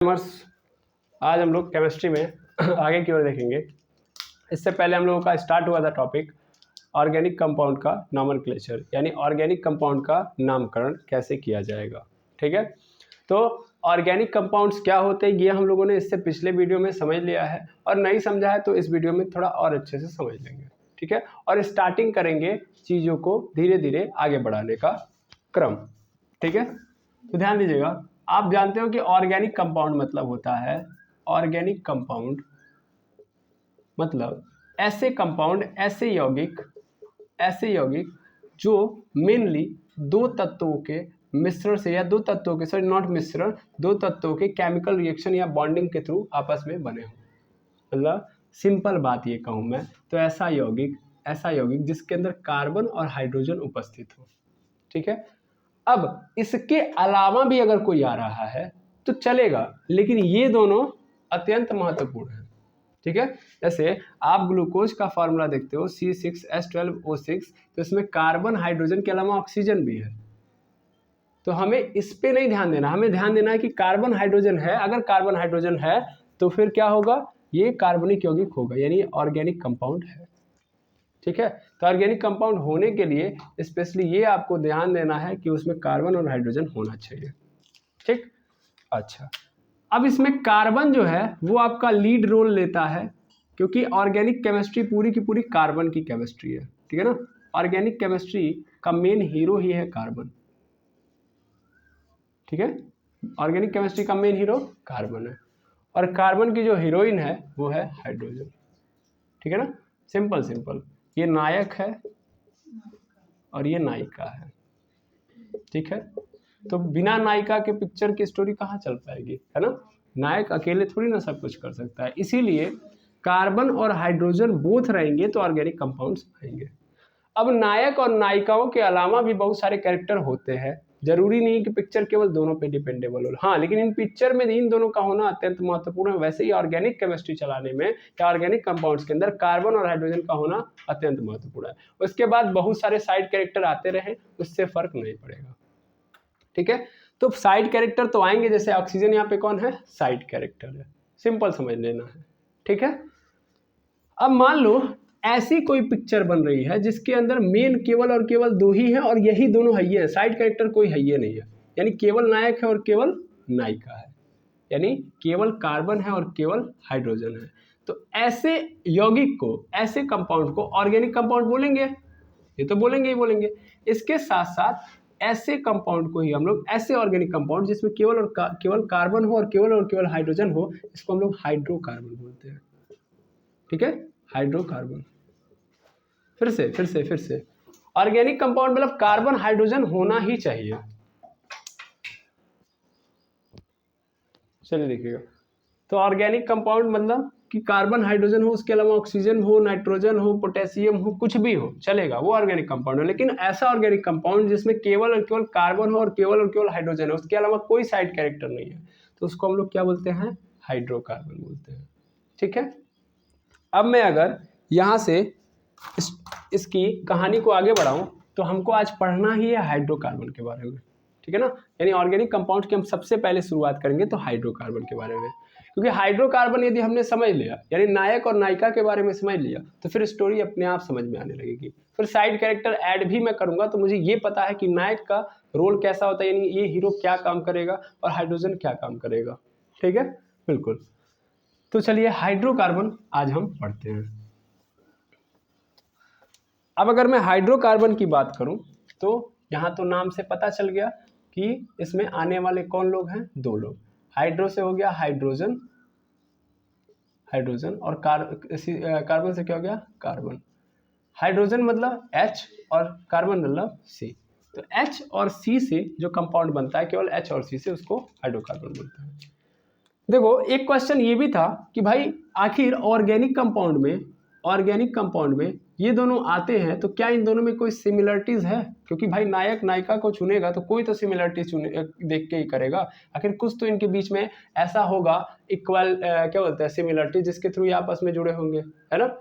आज हम लोग केमिस्ट्री में आगे की ओर देखेंगे। इससे पहले हम लोगों का स्टार्ट हुआ था टॉपिक ऑर्गेनिक कंपाउंड का नॉमेनक्लेचर, यानी ऑर्गेनिक कंपाउंड का नामकरण कैसे किया जाएगा। ठीक है, तो ऑर्गेनिक कंपाउंड्स क्या होते हैं ये हम लोगों ने इससे पिछले वीडियो में समझ लिया है, और नहीं समझा है तो इस वीडियो में थोड़ा और अच्छे से समझ लेंगे। ठीक है, और स्टार्टिंग करेंगे चीज़ों को धीरे धीरे आगे बढ़ाने का क्रम। ठीक है, तो ध्यान दीजिएगा, आप जानते हो कि ऑर्गेनिक कंपाउंड मतलब होता है, ऑर्गेनिक कंपाउंड मतलब ऐसे कंपाउंड, ऐसे यौगिक जो मेनली दो तत्वों के मिश्रण से, या दो तत्वों के, सॉरी नॉट मिश्रण, दो तत्वों के केमिकल रिएक्शन या बॉन्डिंग के थ्रू आपस में बने हों। मतलब सिंपल बात ये कहूँ मैं तो ऐसा यौगिक जिसके अंदर कार्बन और हाइड्रोजन उपस्थित हो। ठीक है, अब इसके अलावा भी अगर कोई आ रहा है तो चलेगा, लेकिन ये दोनों अत्यंत महत्वपूर्ण है। ठीक है, जैसे आप ग्लूकोज का फॉर्मूला देखते हो C6H12O6, तो इसमें कार्बन हाइड्रोजन के अलावा ऑक्सीजन भी है। तो हमें इस पे नहीं ध्यान देना, हमें ध्यान देना है कि कार्बन हाइड्रोजन है। अगर कार्बन हाइड्रोजन है तो फिर क्या होगा, ये कार्बनिक यौगिक होगा, यानी ऑर्गेनिक कंपाउंड है। ठीक है, तो ऑर्गेनिक कंपाउंड होने के लिए स्पेशली ये आपको ध्यान देना है कि उसमें कार्बन और हाइड्रोजन होना चाहिए। ठीक, अच्छा, अब इसमें कार्बन जो है वो आपका लीड रोल लेता है, क्योंकि ऑर्गेनिक केमिस्ट्री पूरी की पूरी कार्बन की केमिस्ट्री है। ठीक है ना, ऑर्गेनिक केमिस्ट्री का मेन हीरो ही है कार्बन। ठीक है, ऑर्गेनिक केमिस्ट्री का मेन हीरो कार्बन है, और कार्बन की जो हीरोइन है वो है हाइड्रोजन। ठीक है ना, सिंपल, ये नायक है और ये नायिका है। ठीक है, तो बिना नायिका के पिक्चर की स्टोरी कहाँ चल पाएगी, है ना। नायक अकेले थोड़ी ना सब कुछ कर सकता है, इसीलिए कार्बन और हाइड्रोजन बोथ रहेंगे तो ऑर्गेनिक कंपाउंड्स आएंगे। अब नायक और नायिकाओं के अलावा भी बहुत सारे कैरेक्टर होते हैं, जरूरी नहीं कि पिक्चर केवल दोनों पे डिपेंडेबल हो। हाँ, लेकिन इन पिक्चर में इन दोनों का होना अत्यंत महत्वपूर्ण है। वैसे ही ऑर्गेनिक केमिस्ट्री चलाने में या ऑर्गेनिक कंपाउंड्स के अंदर कार्बन और हाइड्रोजन का होना अत्यंत महत्वपूर्ण है। उसके बाद बहुत सारे साइड कैरेक्टर आते रहे, उससे फर्क नहीं पड़ेगा। ठीक है, तो साइड कैरेक्टर तो आएंगे, जैसे ऑक्सीजन यहाँ पे कौन है, साइड कैरेक्टर है, सिंपल समझ लेना है। ठीक है, अब मान लो ऐसी कोई पिक्चर बन रही है जिसके अंदर मेन केवल और केवल दो ही है, और यही दोनों है, ये साइड कैरेक्टर कोई है ये नहीं है, यानी केवल नायक है और केवल नायिका है, यानी केवल कार्बन है और केवल हाइड्रोजन है। तो ऐसे यौगिक को, ऐसे कंपाउंड को ऑर्गेनिक कंपाउंड बोलेंगे, ये तो बोलेंगे ही बोलेंगे। इसके साथ साथ ऐसे कंपाउंड को ही हम लोग, ऐसे ऑर्गेनिक कंपाउंड जिसमें केवल और केवल कार्बन हो और केवल हाइड्रोजन हो, इसको हम लोग हाइड्रोकार्बन बोलते हैं। ठीक है, हाइड्रोकार्बन। फिर से ऑर्गेनिक कंपाउंड मतलब कार्बन हाइड्रोजन होना ही चाहिए। चलिए देखिएगा, तो ऑर्गेनिक कंपाउंड मतलब कि कार्बन हाइड्रोजन हो, उसके अलावा ऑक्सीजन हो, नाइट्रोजन हो, पोटेशियम हो, कुछ भी हो चलेगा, वो ऑर्गेनिक कंपाउंड है। लेकिन ऐसा ऑर्गेनिक कंपाउंड जिसमें केवल और केवल कार्बन हो और केवल हाइड्रोजन है, उसके अलावा कोई साइड कैरेक्टर नहीं है, तो उसको हम लोग क्या बोलते हैं, हाइड्रोकार्बन बोलते हैं। ठीक है, अब मैं अगर यहाँ से इसकी कहानी को आगे बढ़ाऊं तो हमको आज पढ़ना ही है हाइड्रोकार्बन के बारे में। ठीक है ना, यानी ऑर्गेनिक कंपाउंड की हम सबसे पहले शुरुआत करेंगे तो हाइड्रोकार्बन के बारे में, क्योंकि हाइड्रोकार्बन यदि हमने समझ लिया, यानी नायक और नायिका के बारे में समझ लिया, तो फिर स्टोरी अपने आप समझ में आने लगेगी। फिर साइड कैरेक्टर ऐड भी मैं करूंगा तो मुझे ये पता है कि नायक का रोल कैसा होता है, यानी ये हीरो क्या काम करेगा और हाइड्रोजन क्या काम करेगा। ठीक है, बिल्कुल। तो चलिए हाइड्रोकार्बन आज हम पढ़ते हैं। अब अगर मैं हाइड्रोकार्बन की बात करूं तो यहाँ तो नाम से पता चल गया कि इसमें आने वाले कौन लोग हैं, दो लोग। हाइड्रो से हो गया हाइड्रोजन, और कार्बन से क्या हो गया, कार्बन। हाइड्रोजन मतलब H और कार्बन मतलब C। तो H और C से जो कंपाउंड बनता है, केवल H और C से, उसको हाइड्रोकार्बन बोलते हैं। देखो, एक क्वेश्चन ये भी था कि भाई आखिर ऑर्गेनिक कंपाउंड में ये दोनों आते हैं, तो क्या इन दोनों में कोई सिमिलरिटीज है, क्योंकि भाई नायक नायिका को चुनेगा तो कोई तो सिमिलरिटीज देख के ही करेगा। आखिर कुछ तो इनके बीच में ऐसा होगा, इक्वल क्या बोलते हैं, सिमिलरिटी, जिसके थ्रू ये आपस में जुड़े होंगे, है ना।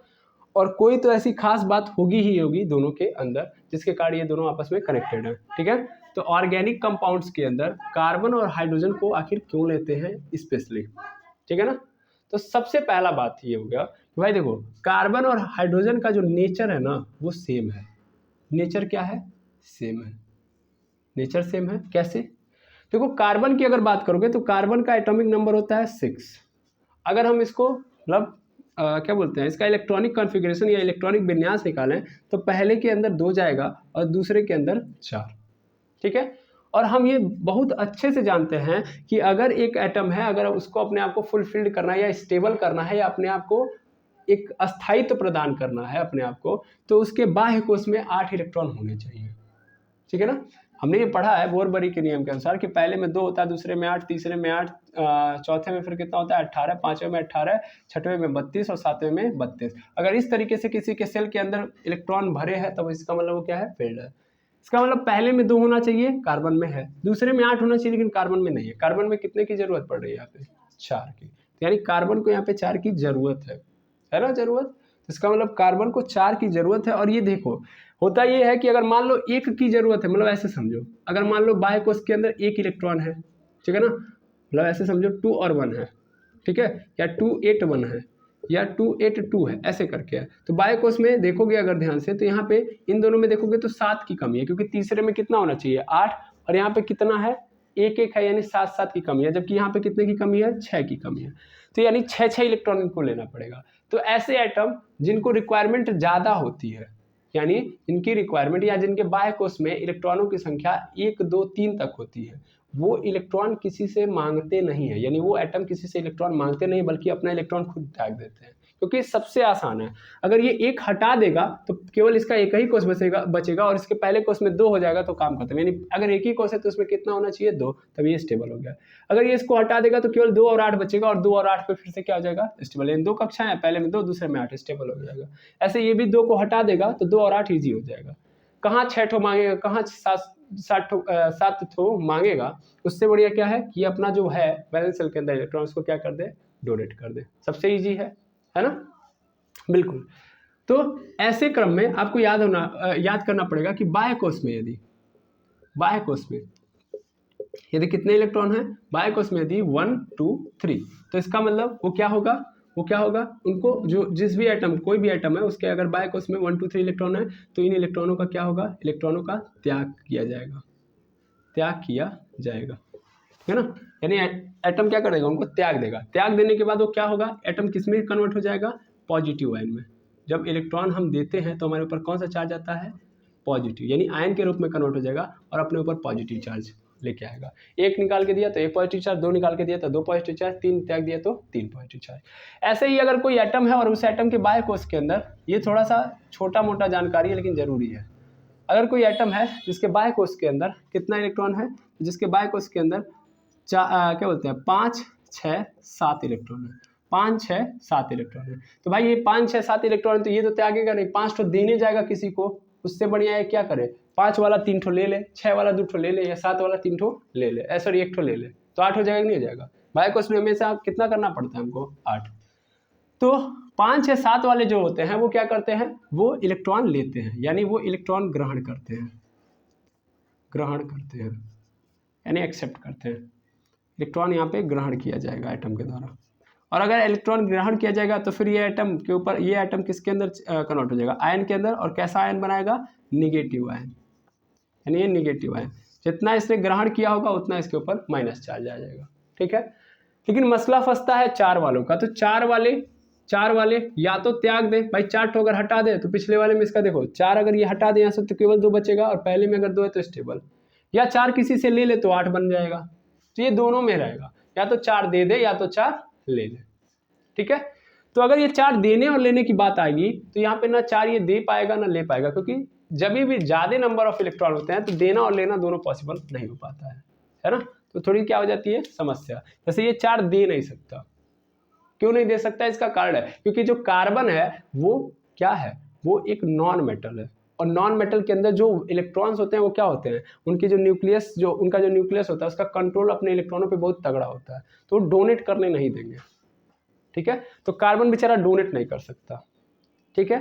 और कोई तो ऐसी खास बात होगी ही होगी दोनों के अंदर, जिसके कारण ये दोनों आपस में कनेक्टेड है। ठीक है, तो ऑर्गेनिक कंपाउंड्स के अंदर कार्बन और हाइड्रोजन को आखिर क्यों लेते हैं स्पेशली, ठीक है ना। तो सबसे पहला बात ये हो गया कि भाई देखो कार्बन और हाइड्रोजन का जो नेचर है ना वो सेम है। नेचर क्या है? सेम है। नेचर सेम है कैसे? देखो कार्बन की अगर बात करोगे तो कार्बन का एटॉमिक नंबर होता है 6। अगर हम इसको मतलब क्या बोलते हैं, इसका इलेक्ट्रॉनिक कॉन्फ़िगरेशन या इलेक्ट्रॉनिक विन्यास निकालें तो पहले के अंदर 2 जाएगा और दूसरे के अंदर 4, ठीक है। और हम ये बहुत अच्छे से जानते हैं कि अगर एक एटम है, अगर उसको अपने आप को फुलफिल्ड करना है या स्टेबल करना है या अपने आप को एक अस्थायित्व प्रदान करना है अपने आप को, तो उसके बाह्य कोश में 8 इलेक्ट्रॉन होने चाहिए, ठीक है ना। हमने ये पढ़ा है बोरबरी के नियम के अनुसार कि पहले में 2 होता है, दूसरे में 8, तीसरे में 8, चौथे में फिर कितना होता है 18, पांचवें में 18, छठवें में 32 और सातवें में 32। अगर इस तरीके से किसी के सेल के अंदर इलेक्ट्रॉन भरे हैं तब इसका मतलब वो क्या है? फिल्ड है। इसका मतलब पहले में 2 होना चाहिए, कार्बन में है, दूसरे में 8 होना चाहिए लेकिन कार्बन में नहीं है। कार्बन में कितने की जरूरत पड़ रही है यहाँ पे? 4 की। तो यानी कार्बन को यहाँ पे 4 की जरूरत है ना, जरूरत। इसका मतलब कार्बन को 4 की जरूरत है। और ये देखो होता ये है कि अगर मान लो 1 की जरूरत है, मतलब ऐसे समझो, अगर मान लो बाह्य कोश के अंदर 1 इलेक्ट्रॉन है, ठीक है ना, मतलब ऐसे समझो 2 और 1 है, ठीक है, या 2 8 1 है या 2 8 2 है, ऐसे करके है। तो बाह्य कोश में देखोगे अगर ध्यान से तो यहाँ पे इन दोनों में देखोगे तो 7 की कमी है, क्योंकि तीसरे में कितना होना चाहिए 8 और यहाँ पे कितना है 1 1 है, यानी 7 7 की कमी है, जबकि यहाँ पे कितने की कमी है 6 की कमी है। तो यानी 6 इलेक्ट्रॉन इनको लेना पड़ेगा। तो ऐसे एटम जिनको रिक्वायरमेंट ज़्यादा होती है, यानी इनकी रिक्वायरमेंट या जिनके बाह्य कोश में इलेक्ट्रॉनों की संख्या 1 2 3 तक होती है, वो इलेक्ट्रॉन किसी से मांगते नहीं है, यानी वो एटम किसी से इलेक्ट्रॉन मांगते नहीं बल्कि अपना इलेक्ट्रॉन खुद त्याग देते हैं, क्योंकि सबसे आसान है। अगर ये 1 हटा देगा तो केवल इसका एक ही कोश बचेगा और इसके पहले कोश में 2 हो जाएगा तो काम खत्म। यानी अगर एक ही कोश है तो उसमें कितना होना चाहिए 2, तब ये स्टेबल हो गया। अगर ये इसको हटा देगा तो केवल 2 और 8 बचेगा और 2 और 8 पे फिर से क्या हो जाएगा स्टेबल। यानी 2 कक्षाएं हैं, पहले में 2 दूसरे में 8, स्टेबल हो जाएगा। ऐसे ये भी 2 को हटा देगा तो 2 और 8 ईजी हो जाएगा। कहाँ 6 ठो मांगेगा, कहाँ 7 ठो मांगेगा, उससे बढ़िया क्या है कि अपना जो है बैलेंस सेल के अंदर इलेक्ट्रॉन उसको क्या कर दे, डोनेट कर दे। सबसे ईजी है ना, बिल्कुल। तो ऐसे क्रम में आपको याद करना पड़ेगा कि बाह्य कोश में यदि कितने इलेक्ट्रॉन हैं बाह्य कोश में, यदि 1 2 3, तो इसका मतलब वो क्या होगा उनको जो जिस भी एटम, कोई भी एटम है उसके अगर बाह्य कोश में 1 2 3 इलेक्ट्रॉन है तो इन इलेक्ट्रॉनों का क्या होगा, इलेक्ट्रॉनों का त्याग किया जाएगा, है ना। यानी एटम क्या करेगा, उनको त्याग देगा। त्याग देने के बाद वो क्या होगा, एटम किस में कन्वर्ट हो जाएगा, पॉजिटिव आयन में। जब इलेक्ट्रॉन हम देते हैं तो हमारे ऊपर कौन सा चार्ज आता है, पॉजिटिव, यानी आयन के रूप में कन्वर्ट हो जाएगा और अपने ऊपर पॉजिटिव चार्ज लेके आएगा। 1 निकाल के दिया तो 1 पॉजिटिव चार्ज, 2 निकाल के दिया तो 2 पॉजिटिव चार्ज, 3 त्याग दिया तो 3 पॉजिटिव चार्ज। ऐसे ही अगर कोई एटम है और उस एटम के बाह्य कोश के अंदर, ये थोड़ा सा छोटा मोटा जानकारी है लेकिन जरूरी है। अगर कोई एटम है जिसके बाह्य कोश के अंदर कितना इलेक्ट्रॉन है, जिसके बाह्य कोश के अंदर क्या बोलते हैं 5 6 7 इलेक्ट्रॉन है, 5 6 7 इलेक्ट्रॉन है। तो भाई ये 5 6 7 इलेक्ट्रॉन, तो ये तो त्यागेगा नहीं, 5 ठो देने जाएगा किसी को। उससे बढ़िया है क्या करे, 5 वाला 3 ठो ले ले, 6 वाला 2 ठो ले ले, या 7 वाला 3 ठो ले ले, सॉरी 1 ठो ले ले, तो 8 हो जाएगा नहीं हो जाएगा। बाह्य कोश में हमेशा कितना करना पड़ता है हमको 8। तो 5 6 7 वाले जो होते हैं वो क्या करते हैं, वो इलेक्ट्रॉन लेते हैं, यानी वो इलेक्ट्रॉन ग्रहण करते हैं यानी एक्सेप्ट करते हैं। इलेक्ट्रॉन यहाँ पे ग्रहण किया जाएगा एटम के द्वारा। और अगर इलेक्ट्रॉन ग्रहण किया जाएगा तो फिर ये एटम के ऊपर, ये एटम किसके अंदर कन्वर्ट हो जाएगा, आयन के अंदर। और कैसा आयन बनाएगा, निगेटिव आयन, यानी ये निगेटिव आयन। जितना इसने ग्रहण किया होगा उतना इसके ऊपर माइनस चार्ज आ जाएगा, ठीक है। लेकिन मसला फंसता है 4 वालों का। तो 4 वाले या तो त्याग दे, भाई 4 ठो अगर हटा दे तो पिछले वाले में इसका देखो 4 अगर ये हटा दे यहाँ से तो केवल 2 बचेगा, और पहले में अगर 2 है तो स्टेबल। या 4 किसी से ले ले तो 8 बन जाएगा। तो ये दोनों में रहेगा, या तो 4 दे दे या तो 4 ले ले, ठीक है। तो अगर ये 4 देने और लेने की बात आएगी तो यहाँ पे ना 4 ये दे पाएगा ना ले पाएगा, क्योंकि जब भी ज्यादा नंबर ऑफ इलेक्ट्रॉन होते हैं तो देना और लेना दोनों पॉसिबल नहीं हो पाता है ना। तो थोड़ी क्या हो जाती है समस्या। जैसे ये 4 दे नहीं सकता, क्यों नहीं दे सकता, इसका कारण है क्योंकि जो कार्बन है वो क्या है, वो एक नॉन मेटल है। और नॉन मेटल के अंदर जो इलेक्ट्रॉन्स होते हैं वो क्या होते हैं, उनकी जो न्यूक्लियस, जो उनका जो न्यूक्लियस होता है उसका कंट्रोल अपने इलेक्ट्रॉनों पे बहुत तगड़ा होता है, तो डोनेट करने नहीं देंगे, ठीक है। तो कार्बन बेचारा डोनेट नहीं कर सकता, ठीक है।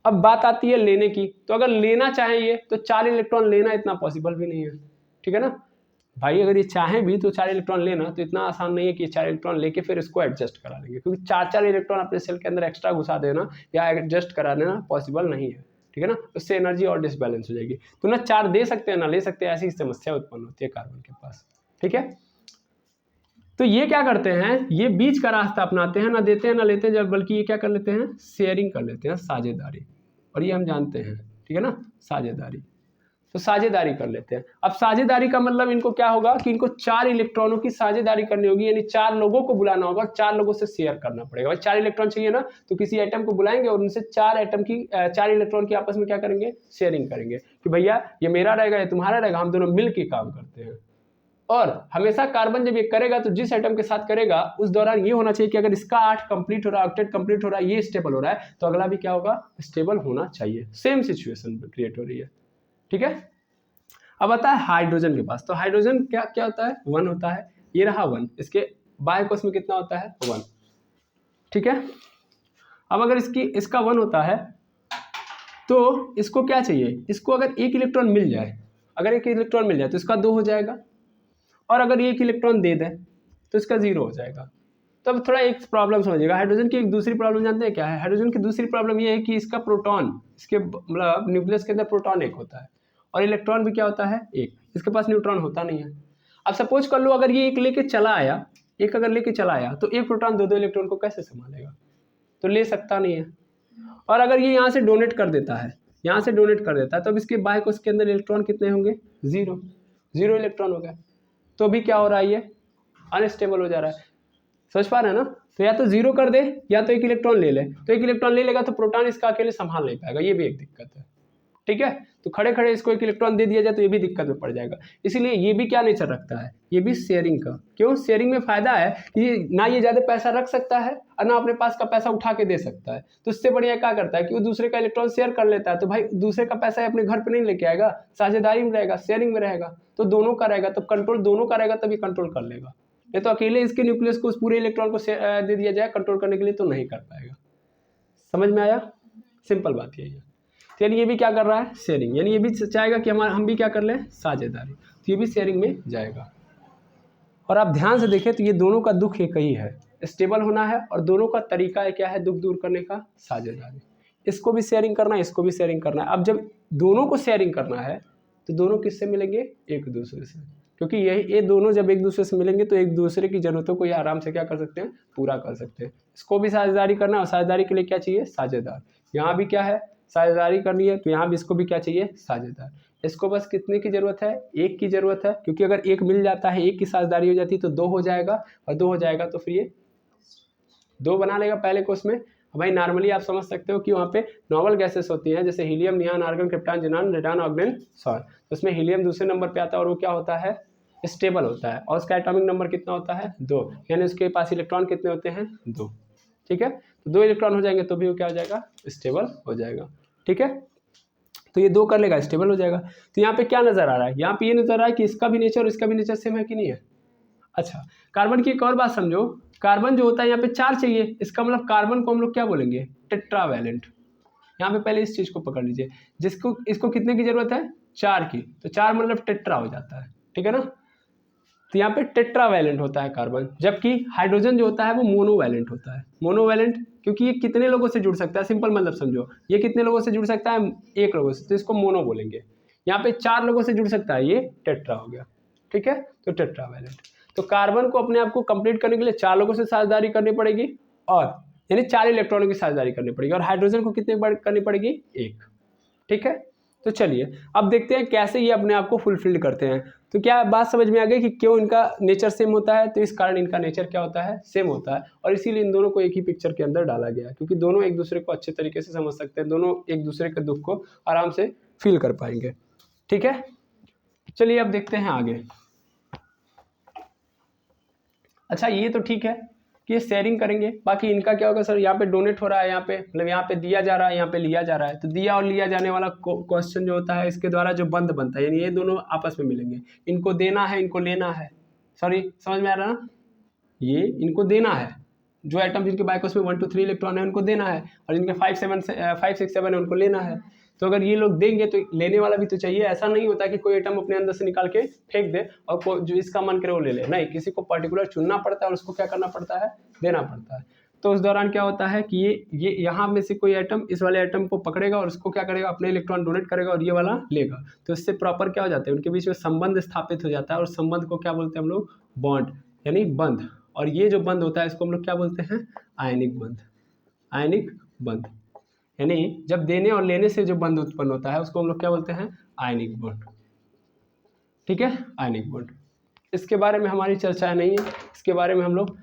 अब बात आती है लेने की, तो अगर लेना चाहें ये तो 4 इलेक्ट्रॉन लेना इतना पॉसिबल भी नहीं है, ठीक है ना भाई। अगर ये चाहें भी तो 4 इलेक्ट्रॉन लेना तो इतना आसान नहीं है कि 4 इलेक्ट्रॉन लेके फिर इसको एडजस्ट करा लेंगे, क्योंकि 4 इलेक्ट्रॉन अपने सेल के अंदर एक्स्ट्रा घुसा देना या एडजस्ट करा देना पॉसिबल नहीं है, ठीक है ना। उससे एनर्जी और डिसबैलेंस हो जाएगी। तो ना 4 दे सकते हैं ना ले सकते हैं, ऐसी समस्या उत्पन्न होती है कार्बन के पास, ठीक है। तो ये क्या करते हैं, ये बीच का रास्ता अपनाते हैं, ना देते हैं ना लेते हैं, जब बल्कि ये क्या कर लेते हैं, शेयरिंग कर लेते हैं, साझेदारी। और ये हम जानते हैं, ठीक है ना, साझेदारी। तो साझेदारी कर लेते हैं। अब साझेदारी का मतलब इनको क्या होगा कि इनको 4 इलेक्ट्रॉनों की साझेदारी करनी होगी, यानी 4 लोगों को बुलाना होगा, 4 लोगों से शेयर करना पड़ेगा। भाई 4 इलेक्ट्रॉन चाहिए ना, तो किसी एटम को बुलाएंगे और उनसे 4 इलेक्ट्रॉन की आपस में क्या करेंगे, शेयरिंग करेंगे कि भैया ये मेरा रहेगा ये तुम्हारा रहेगा, हम दोनों मिल के काम करते हैं। और हमेशा कार्बन जब ये करेगा तो जिस एटम के साथ करेगा उस दौरान ये होना चाहिए कि अगर इसका 8 कंप्लीट हो रहा है, ऑक्टेट कंप्लीट हो रहा है, ये स्टेबल हो रहा है, तो अगला भी क्या होगा, स्टेबल होना चाहिए। सेम सिचुएशन क्रिएट हो रही है, ठीक है। अब आता है हाइड्रोजन के पास। तो हाइड्रोजन क्या क्या होता है, 1 होता है, ये रहा 1, इसके बाय कोष में कितना होता है, 1, ठीक है। अब अगर इसका 1 होता है तो इसको क्या चाहिए, इसको अगर 1 इलेक्ट्रॉन मिल जाए, अगर 1 इलेक्ट्रॉन मिल जाए तो इसका 2 हो जाएगा, और अगर 1 इलेक्ट्रॉन दे दे तो इसका 0 हो जाएगा। तो अब थोड़ा एक प्रॉब्लम समझिएगा। हाइड्रोजन की एक दूसरी प्रॉब्लम जानते हैं क्या है, हाइड्रोजन की दूसरी प्रॉब्लम ये है कि इसका प्रोटॉन, इसके मतलब न्यूक्लियस के अंदर प्रोटॉन 1 होता है और इलेक्ट्रॉन भी क्या होता है 1, इसके पास न्यूट्रॉन होता नहीं है। अब सपोज कर लो अगर ये 1 लेके चला आया, 1 अगर लेके चला आया तो 1 प्रोटॉन 2 इलेक्ट्रॉन को कैसे संभालेगा, तो ले सकता नहीं है। और अगर ये यहाँ से डोनेट कर देता है, यहाँ से डोनेट कर देता है, तो अब इसके बाय कोष के अंदर इलेक्ट्रॉन कितने होंगे, 0 इलेक्ट्रॉन हो गए। तो अभी क्या हो रहा है, ये अनस्टेबल हो जा रहा है, समझ पा रहे हैं ना। तो या तो 0 कर दे या तो 1 इलेक्ट्रॉन ले ले, तो 1 इलेक्ट्रॉन ले लेगा तो प्रोटॉन इसका अकेले संभाल नहीं पाएगा, ये भी एक दिक्कत है, ठीक है। तो खड़े खड़े इसको 1 इलेक्ट्रॉन दे दिया जाए तो ये भी दिक्कत में पड़ जाएगा। इसीलिए ये भी क्या नेचर रखता है, ये भी शेयरिंग का। क्यों, शेयरिंग में फायदा है कि ना ये ज्यादा पैसा रख सकता है और ना अपने पास का पैसा उठा के दे सकता है। तो इससे बढ़िया क्या करता है कि वो दूसरे का इलेक्ट्रॉन शेयर कर लेता है, तो भाई दूसरे का पैसा अपने घर पे नहीं लेके आएगा, साझेदारी में रहेगा, शेयरिंग में रहेगा, तो दोनों का रहेगा, तो कंट्रोल दोनों का रहेगा तभी कंट्रोल कर लेगा। नहीं तो अकेले इसके न्यूक्लियस को उस पूरे इलेक्ट्रॉन को दे दिया जाए कंट्रोल करने के लिए तो नहीं कर पाएगा। समझ में आया, सिंपल बात यही है। तो यानी ये भी क्या कर रहा है, शेयरिंग, यानी ये भी चाहेगा कि हम भी क्या कर लें, साझेदारी, तो ये भी शेयरिंग में जाएगा। और आप ध्यान से देखें तो ये दोनों का दुख एक ही है, स्टेबल होना है, और दोनों का तरीका क्या है दुख दूर करने का, साझेदारी। इसको भी शेयरिंग करना है, इसको भी शेयरिंग करना है। अब जब दोनों को शेयरिंग करना है तो दोनों किससे मिलेंगे, एक दूसरे से, क्योंकि ये दोनों जब एक दूसरे से मिलेंगे तो एक दूसरे की जरूरतों को ये आराम से क्या कर सकते हैं, पूरा कर सकते हैं। इसको भी साझेदारी करना है, और साझेदारी के लिए क्या चाहिए, साझेदार। यहाँ भी क्या है, साझेदारी करनी है, तो यहाँ भी इसको भी क्या चाहिए, साझेदार। इसको बस कितने की जरूरत है, 1 की जरूरत है, क्योंकि अगर 1 मिल जाता है, 1 की साझेदारी हो जाती है तो 2 हो जाएगा, और 2 हो जाएगा तो फिर ये 2 बना लेगा पहले को उसमें। भाई नॉर्मली आप समझ सकते हो कि वहाँ पे नॉर्मल गैसेस होती हैं, जैसे helium, neon, argon, krypton, xenon, radon, oxygen, सॉर। तो उसमें हीलियम दूसरे नंबर पे आता है और वो क्या होता है, स्टेबल होता है, और उसका एटॉमिक नंबर कितना होता है, 2, यानी उसके पास इलेक्ट्रॉन कितने होते हैं, 2, ठीक है। तो 2 इलेक्ट्रॉन हो जाएंगे तो भी वो क्या हो जाएगा, स्टेबल हो जाएगा, ठीक है। तो ये 2 कर लेगा, स्टेबल हो जाएगा। तो यहाँ पे क्या नजर आ रहा है, यहाँ पे ये नजर आ रहा है कि इसका भी नेचर और इसका भी नेचर सेम है कि नहीं है। अच्छा, कार्बन की एक और बात समझो, कार्बन जो होता है यहाँ पे 4 चाहिए, इसका मतलब कार्बन को हम लोग क्या बोलेंगे, टेट्रावैलेंट। यहाँ पे पहले इस चीज को पकड़ लीजिए, जिसको इसको कितने की जरूरत है, 4 की, तो 4 मतलब टेट्रा हो जाता है, ठीक है ना। तो यहाँ पे टेट्रावैलेंट होता है कार्बन, जबकि हाइड्रोजन जो होता है वो मोनोवैलेंट होता है। मोनोवैलेंट क्योंकि ये कितने लोगों से जुड़ सकता है, सिंपल मतलब समझो, ये कितने लोगों से जुड़ सकता है, 1 लोगों से, तो इसको मोनो बोलेंगे। यहाँ पे 4 लोगों से जुड़ सकता है, ये टेट्रा हो गया, ठीक है, तो टेट्रावैलेंट। तो कार्बन को अपने आप को कंप्लीट करने के लिए 4 लोगों से साझेदारी करनी पड़ेगी, और यानी 4 इलेक्ट्रॉनों की साझेदारी करनी पड़ेगी, और हाइड्रोजन को कितने बार करनी पड़ेगी, 1, ठीक है। तो चलिए अब देखते हैं कैसे ये अपने आप को फुलफिल्ड करते हैं। तो क्या बात समझ में आ गई कि क्यों इनका नेचर सेम होता है, तो इस कारण इनका नेचर क्या होता है, सेम होता है, और इसीलिए इन दोनों को एक ही पिक्चर के अंदर डाला गया है, क्योंकि दोनों एक दूसरे को अच्छे तरीके से समझ सकते हैं, दोनों एक दूसरे के दुख को आराम से फील कर पाएंगे, ठीक है। चलिए अब देखते हैं आगे। अच्छा ये तो ठीक है कि ये शेयरिंग करेंगे, बाकी इनका क्या होगा सर, यहाँ पे डोनेट हो रहा है, यहाँ पे मतलब यहाँ पे दिया जा रहा है, यहाँ पे लिया जा रहा है, तो दिया और लिया जाने वाला क्वेश्चन जो होता है इसके द्वारा जो बंध बनता है, यानी ये दोनों आपस में मिलेंगे, इनको देना है, इनको लेना है, सॉरी समझ में आ रहा ना, ये इनको देना है, जो एटम जिनके बाइकोस में 1 to 3 इलेक्ट्रॉन है उनको देना है, और जिनके 5 6 7 है उनको लेना है। तो अगर ये लोग देंगे तो लेने वाला भी तो चाहिए। ऐसा नहीं होता कि कोई एटम अपने अंदर से निकाल के फेंक दे और जो इसका मन करे वो ले ले, नहीं, किसी को पर्टिकुलर चुनना पड़ता है और उसको क्या करना पड़ता है, देना पड़ता है। तो उस दौरान क्या होता है कि ये यहाँ में से कोई एटम इस वाले एटम को पकड़ेगा और उसको क्या करेगा, अपने इलेक्ट्रॉन डोनेट करेगा और ये वाला लेगा। तो इससे प्रॉपर क्या हो जाता है, उनके बीच में संबंध स्थापित हो जाता है, और संबंध को क्या बोलते हैं हम लोग, बॉन्ड, यानी बंध। और ये जो बंध होता है इसको हम लोग क्या बोलते हैं, आयनिक बंध। आयनिक बंध यानी जब देने और लेने से जो बंध उत्पन्न होता है उसको हम लोग क्या बोलते हैं, आयनिक बॉन्ड। ठीक है, आयनिक बॉन्ड। इसके बारे में हमारी चर्चा नहीं है, इसके बारे में हम लोग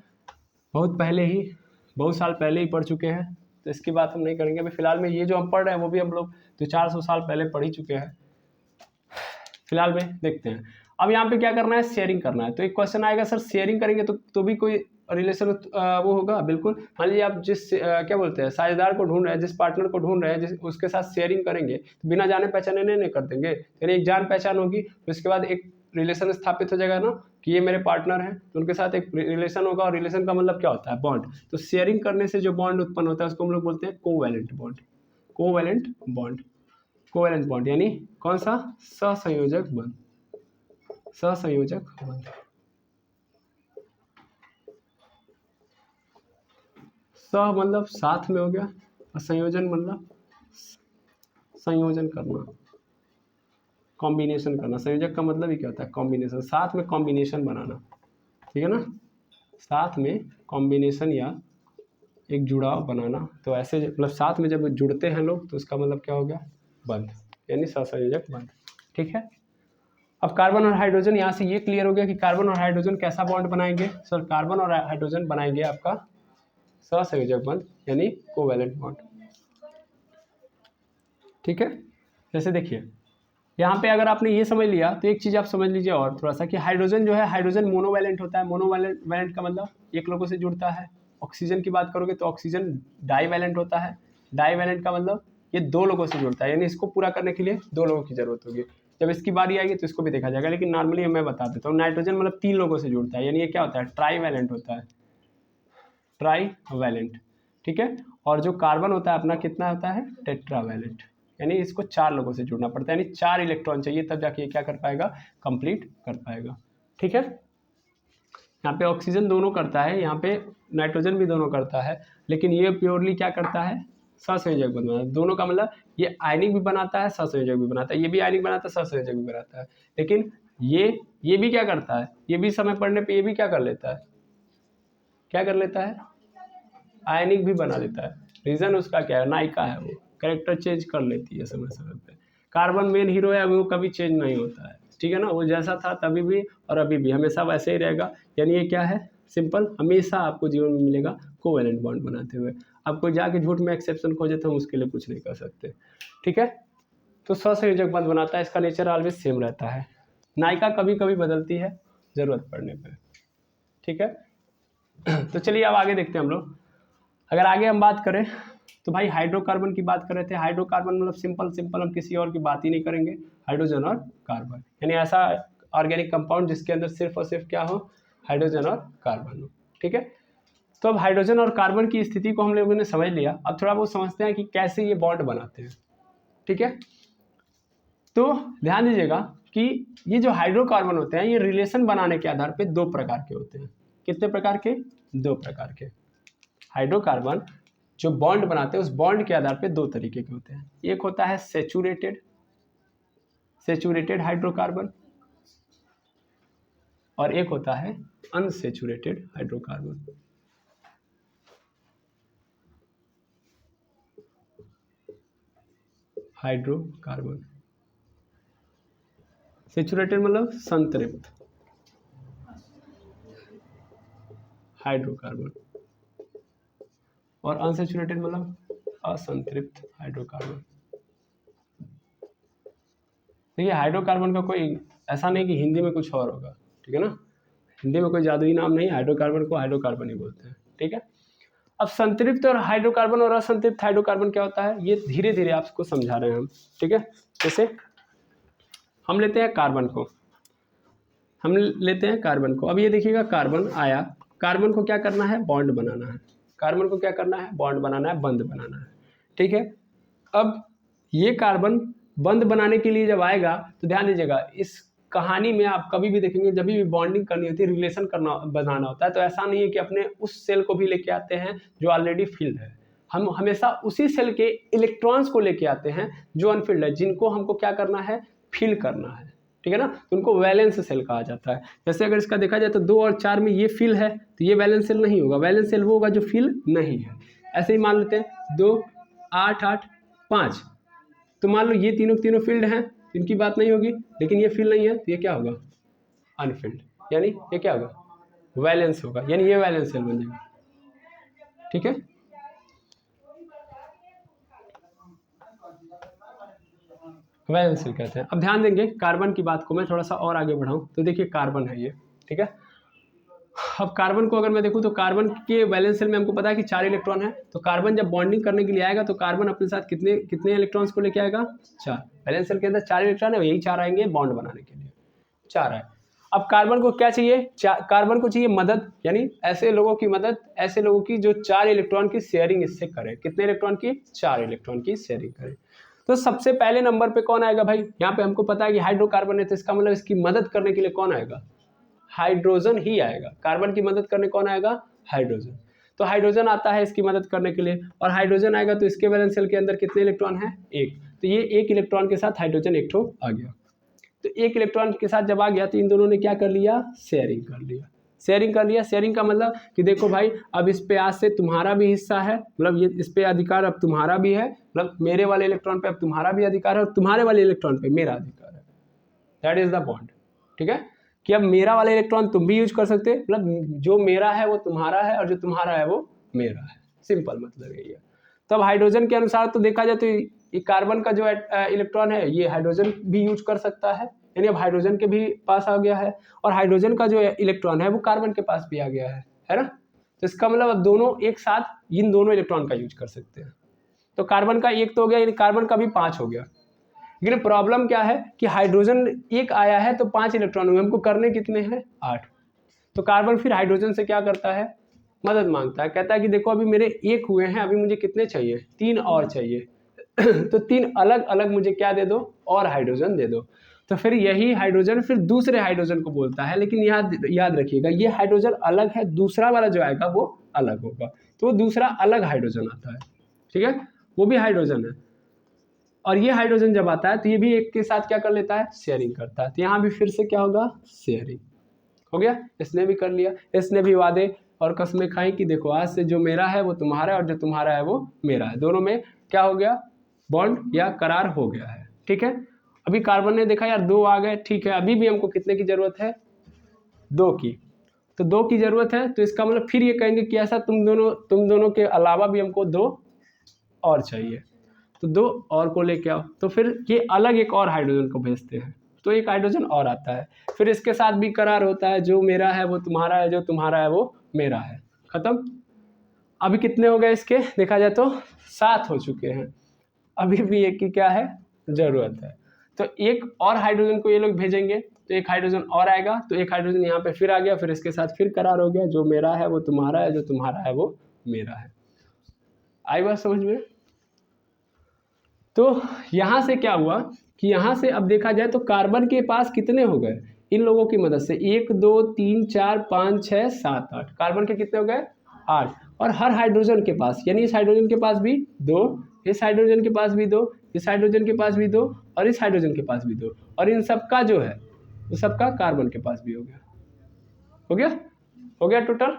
बहुत साल पहले ही पढ़ चुके हैं, तो इसकी बात हम नहीं करेंगे। अभी फिलहाल में ये जो हम पढ़ रहे हैं वो भी हम लोग 400 साल पहले पढ़ ही चुके हैं। फिलहाल में देखते हैं अब यहाँ पे क्या करना है, शेयरिंग करना है। तो एक क्वेश्चन आएगा, सर शेयरिंग करेंगे तो भी कोई रिलेशन वो होगा, बिल्कुल। मान लीजिए आप जिस क्या बोलते हैं, साझेदार को ढूंढ रहे हैं, जिस पार्टनर को ढूंढ रहे हैं, उसके साथ शेयरिंग करेंगे तो बिना जाने पहचाने नहीं कर देंगे, यानी एक जान पहचान होगी, तो उसके बाद एक रिलेशन स्थापित हो जाएगा ना कि ये मेरे पार्टनर हैं, तो उनके साथ एक रिलेशन होगा, और रिलेशन का मतलब क्या होता है, बॉन्ड। तो शेयरिंग करने से जो बॉन्ड उत्पन्न होता है उसको हम लोग बोलते हैं covalent bond. Covalent bond, covalent bond यानी कौन सा, सहसंयोजक बंध। सहसंयोजक बंध, सह मतलब साथ में हो गया, और संयोजन मतलब संयोजन करना, कॉम्बिनेशन करना। संयोजक का मतलब ही क्या होता है, कॉम्बिनेशन, साथ में कॉम्बिनेशन बनाना, ठीक है ना, साथ में कॉम्बिनेशन या एक जुड़ाव बनाना। तो ऐसे मतलब साथ में जब जुड़ते हैं लोग तो उसका मतलब क्या हो गया, बंध, यानी सहसंयोजक बंध। ठीक है, अब कार्बन और हाइड्रोजन, यहाँ से ये क्लियर हो गया कि कार्बन और हाइड्रोजन कैसा बॉन्ड बनाएंगे, सर कार्बन और हाइड्रोजन बनाएंगे आपका सहसंयोजक बंध, यानी कोवैलेंट बॉन्ड। ठीक है, जैसे देखिए यहाँ पे अगर आपने ये समझ लिया तो एक चीज़ आप समझ लीजिए और थोड़ा सा, कि हाइड्रोजन जो है, हाइड्रोजन मोनोवैलेंट होता है। मोनोवैलेंट का मतलब एक लोगों से जुड़ता है। ऑक्सीजन की बात करोगे तो ऑक्सीजन डाईवैलेंट होता है। डाईवैलेंट का मतलब ये 2 लोगों से जुड़ता है, यानी इसको पूरा करने के लिए 2 लोगों की जरूरत होगी। जब इसकी बारी आएगी तो इसको भी देखा जाएगा, लेकिन नॉर्मली मैं बता देता हूँ, नाइट्रोजन मतलब 3 लोगों से जुड़ता है, यानी ये क्या होता है, ट्राईवैलेंट होता है, ट्राईवैलेंट। ठीक है, और जो कार्बन होता है अपना कितना होता है, टेट्रावैलेंट, यानी इसको 4 लोगों से जुड़ना पड़ता है, यानी 4 इलेक्ट्रॉन चाहिए तब जाके ये क्या कर पाएगा, कंप्लीट कर पाएगा। ठीक है, यहाँ पे ऑक्सीजन दोनों करता है, यहाँ पे नाइट्रोजन भी दोनों करता है, लेकिन ये प्योरली क्या करता है, सहसंयोजक बनाता है। दोनों का मतलब ये आयनिक भी बनाता है, सहसंयोजक भी बनाता है, ये भी आयनिक बनाता है, सहसंयोजक भी बनाता है। लेकिन ये भी क्या करता है, ये भी समय पड़ने पर ये भी क्या कर लेता है, क्या कर लेता है, आयनिक भी बना लेता है। रीज़न उसका क्या है, नायिका है, वो कैरेक्टर चेंज कर लेती है समय समय पे। कार्बन मेन हीरो है, वो कभी चेंज नहीं होता है, ठीक है ना, वो जैसा था तभी भी और अभी भी हमेशा वैसे ही रहेगा। यानी ये क्या है, सिंपल, हमेशा आपको जीवन में मिलेगा कोवैलेंट बॉन्ड बनाते हुए। अब कोई जाके झूठ में एक्सेप्शन खोजे तो हम उसके लिए कुछ नहीं कर सकते। ठीक है, तो सहसंयोजक बंध बनाता है, इसका नेचर ऑलवेज सेम रहता है। नायिका कभी कभी बदलती है जरूरत पड़ने पर। ठीक है, तो चलिए अब आगे देखते हैं हम लोग। अगर आगे हम बात करें तो भाई हाइड्रोकार्बन की बात कर रहे थे। हाइड्रोकार्बन मतलब सिंपल हम किसी और की बात ही नहीं करेंगे, हाइड्रोजन और कार्बन, यानी ऐसा ऑर्गेनिक कंपाउंड जिसके अंदर सिर्फ और सिर्फ क्या हो, हाइड्रोजन और कार्बन हो। ठीक है, तो अब हाइड्रोजन और कार्बन की स्थिति को हम लोगों ने समझ लिया। अब थोड़ा बहुत समझते हैं कि कैसे ये बॉन्ड बनाते हैं। ठीक है, तो ध्यान दीजिएगा कि ये जो हाइड्रोकार्बन होते हैं ये रिलेशन बनाने के आधार पर 2 प्रकार के होते हैं। कितने प्रकार के, 2 प्रकार के। हाइड्रोकार्बन जो बॉन्ड बनाते हैं उस बॉन्ड के आधार पे 2 तरीके के होते हैं। एक होता है सेचुरेटेड हाइड्रोकार्बन, और एक होता है अनसेचुरेटेड हाइड्रोकार्बन। हाइड्रोकार्बन सेचुरेटेड मतलब संतृप्त हाइड्रोकार्बन, और अनसेचुरेटेड मतलब असंतृप्त हाइड्रोकार्बन। देखिए हाइड्रोकार्बन का कोई ऐसा नहीं कि हिंदी में कुछ और होगा, ठीक है ना, हिंदी में कोई जादुई नाम नहीं, हाइड्रोकार्बन को हाइड्रोकार्बन ही बोलते हैं। ठीक है, अब संतृप्त और हाइड्रोकार्बन और असंतृप्त हाइड्रोकार्बन क्या होता है, ये धीरे धीरे आपको समझा रहे हैं हम। ठीक है, जैसे हम लेते हैं कार्बन को, अब ये देखिएगा कार्बन आया, कार्बन को क्या करना है, बॉन्ड बनाना है, कार्बन को क्या करना है, बॉन्ड बनाना है, बंद बनाना है, ठीक है। अब ये कार्बन बंद बनाने के लिए जब आएगा तो ध्यान दीजिएगा, इस कहानी में आप कभी भी देखेंगे जब भी बॉन्डिंग करनी होती है, रिलेशन करना बनाना होता है, तो ऐसा नहीं है कि अपने उस सेल को भी लेके आते हैं जो ऑलरेडी फिल्ड है, हम हमेशा उसी सेल के इलेक्ट्रॉन्स को लेके आते हैं जो अनफिल्ड है, जिनको हमको क्या करना है, फिल करना है, ठीक है ना। तो उनको वैलेंस सेल कहा जाता है। जैसे अगर इसका देखा जाए तो 2 और 4 में ये फिल है तो ये वैलेंस सेल नहीं होगा, वैलेंस सेल वो होगा जो फिल नहीं है। ऐसे ही मान लेते हैं 2, 8, 8, 5, तो मान लो ये तीनों फील्ड हैं, इनकी बात नहीं होगी, लेकिन ये फिल नहीं है तो ये क्या होगा, अनफिल्ड, यानी ये क्या होगा, वैलेंस होगा, यानी ये वैलेंस सेल बन जाएगा, ठीक है। वैलेंस सेल कहते हैं। अब ध्यान देंगे कार्बन की बात को मैं थोड़ा सा और आगे बढ़ाऊं तो देखिए कार्बन है ये, ठीक है। अब कार्बन को अगर मैं देखूं तो कार्बन के वैलेंस सेल में हमको पता है कि 4 इलेक्ट्रॉन है, तो कार्बन जब बॉन्डिंग करने के लिए आएगा तो कार्बन अपने साथ कितने इलेक्ट्रॉन्स को लेके आएगा, 4। वैलेंस सेल के अंदर 4 इलेक्ट्रॉन है, यही 4 आएंगे बॉन्ड बनाने के लिए, 4 है। अब कार्बन को क्या चाहिए, कार्बन को चाहिए मदद, यानी ऐसे लोगों की मदद, ऐसे लोगों की जो 4 इलेक्ट्रॉन की शेयरिंग इससे करे। कितने इलेक्ट्रॉन की, 4 इलेक्ट्रॉन की शेयरिंग करे। तो सबसे पहले नंबर पे कौन आएगा भाई, यहाँ पे हमको पता है कि हाइड्रोकार्बन है, तो इसका मतलब इसकी मदद करने के लिए कौन आएगा, हाइड्रोजन ही आएगा। कार्बन की मदद करने कौन आएगा, हाइड्रोजन। तो हाइड्रोजन आता है इसकी मदद करने के लिए, और हाइड्रोजन आएगा तो इसके वैलेंस सेल के अंदर कितने इलेक्ट्रॉन है, 1। तो ये 1 इलेक्ट्रॉन के साथ हाइड्रोजन एक ठो आ गया। तो 1 इलेक्ट्रॉन के साथ जब आ गया तो इन दोनों ने क्या कर लिया, शेयरिंग कर लिया। शेयरिंग कर लिया, शेयरिंग का मतलब कि देखो भाई अब इस पे आज से तुम्हारा भी हिस्सा है, मतलब ये इस पे अधिकार अब तुम्हारा भी है, मतलब मेरे वाले इलेक्ट्रॉन पे अब तुम्हारा भी अधिकार है और तुम्हारे वाले इलेक्ट्रॉन पे मेरा अधिकार है। दैट इज द बॉन्ड, ठीक है, कि अब मेरा वाला इलेक्ट्रॉन तुम भी यूज कर सकते हैं, मतलब जो मेरा है वो तुम्हारा है और जो तुम्हारा है वो मेरा है, सिंपल मतलब यही है। तब हाइड्रोजन के अनुसार तो देखा जाए तो ये कार्बन का जो इलेक्ट्रॉन है ये हाइड्रोजन भी यूज कर सकता है, यानी अब हाइड्रोजन के भी पास आ गया है, और हाइड्रोजन का जो इलेक्ट्रॉन है वो कार्बन के पास भी आ गया है ना। तो इसका मतलब अब दोनों एक साथ इन दोनों इलेक्ट्रॉन का यूज कर सकते हैं। तो कार्बन का 1 तो हो गया, यानी कार्बन का भी 5 हो गया। लेकिन प्रॉब्लम क्या है कि हाइड्रोजन 1 आया है तो 5 इलेक्ट्रॉन हुए, हमको करने कितने हैं, 8। तो कार्बन फिर हाइड्रोजन से क्या करता है, मदद मांगता है, कहता है कि देखो अभी मेरे 1 हुए हैं, अभी मुझे कितने चाहिए, 3 और चाहिए तो 3 अलग अलग मुझे क्या दे दो, और हाइड्रोजन दे दो। तो फिर यही हाइड्रोजन फिर दूसरे हाइड्रोजन को बोलता है, लेकिन याद रखिएगा ये हाइड्रोजन अलग है, दूसरा वाला जो आएगा वो अलग होगा, तो दूसरा अलग हाइड्रोजन आता है, ठीक है, वो भी हाइड्रोजन है। और ये हाइड्रोजन जब आता है तो ये भी एक के साथ क्या कर लेता है, शेयरिंग करता है। तो यहाँ भी फिर से क्या होगा, शेयरिंग हो गया। इसने भी कर लिया, इसने भी वादे और कसमें खाई कि देखो आज से जो मेरा है वो तुम्हारा है और जो तुम्हारा है वो मेरा है, दोनों में क्या हो गया, बॉन्ड या करार हो गया है, ठीक है। अभी कार्बन ने देखा यार 2 आ गए, ठीक है, अभी भी हमको कितने की जरूरत है, 2 की। तो 2 की जरूरत है, तो इसका मतलब फिर ये कहेंगे कि ऐसा तुम दोनों के अलावा भी हमको 2 और चाहिए, तो 2 और को लेके आओ। तो फिर ये अलग एक और हाइड्रोजन को भेजते हैं, तो एक हाइड्रोजन और आता है, फिर इसके साथ भी करार होता है, जो मेरा है वो तुम्हारा है, जो तुम्हारा है वो मेरा है, खत्म। अभी कितने हो गए इसके, देखा जाए तो 7 हो चुके हैं, अभी भी एक की क्या है, जरूरत है। तो एक और हाइड्रोजन को ये लोग भेजेंगे, तो एक हाइड्रोजन और आएगा, तो एक हाइड्रोजन यहाँ पे फिर आ गया, फिर इसके साथ फिर करार हो गया, जो मेरा है वो तुम्हारा है, जो तुम्हारा है वो मेरा है। आई बात समझ में। तो यहाँ से क्या हुआ कि यहाँ से अब देखा जाए तो कार्बन के पास कितने हो गए, इन लोगों की मदद से 1 2 3 4 5 6 7 8, कार्बन के कितने हो गए, 8। और हर हाइड्रोजन के पास, यानी इस हाइड्रोजन के पास भी 2, इस हाइड्रोजन के पास भी 2, इस हाइड्रोजन के पास भी 2, और इस हाइड्रोजन के पास भी 2, और इन सबका जो है वो सबका कार्बन के पास भी हो गया, हो गया टोटल।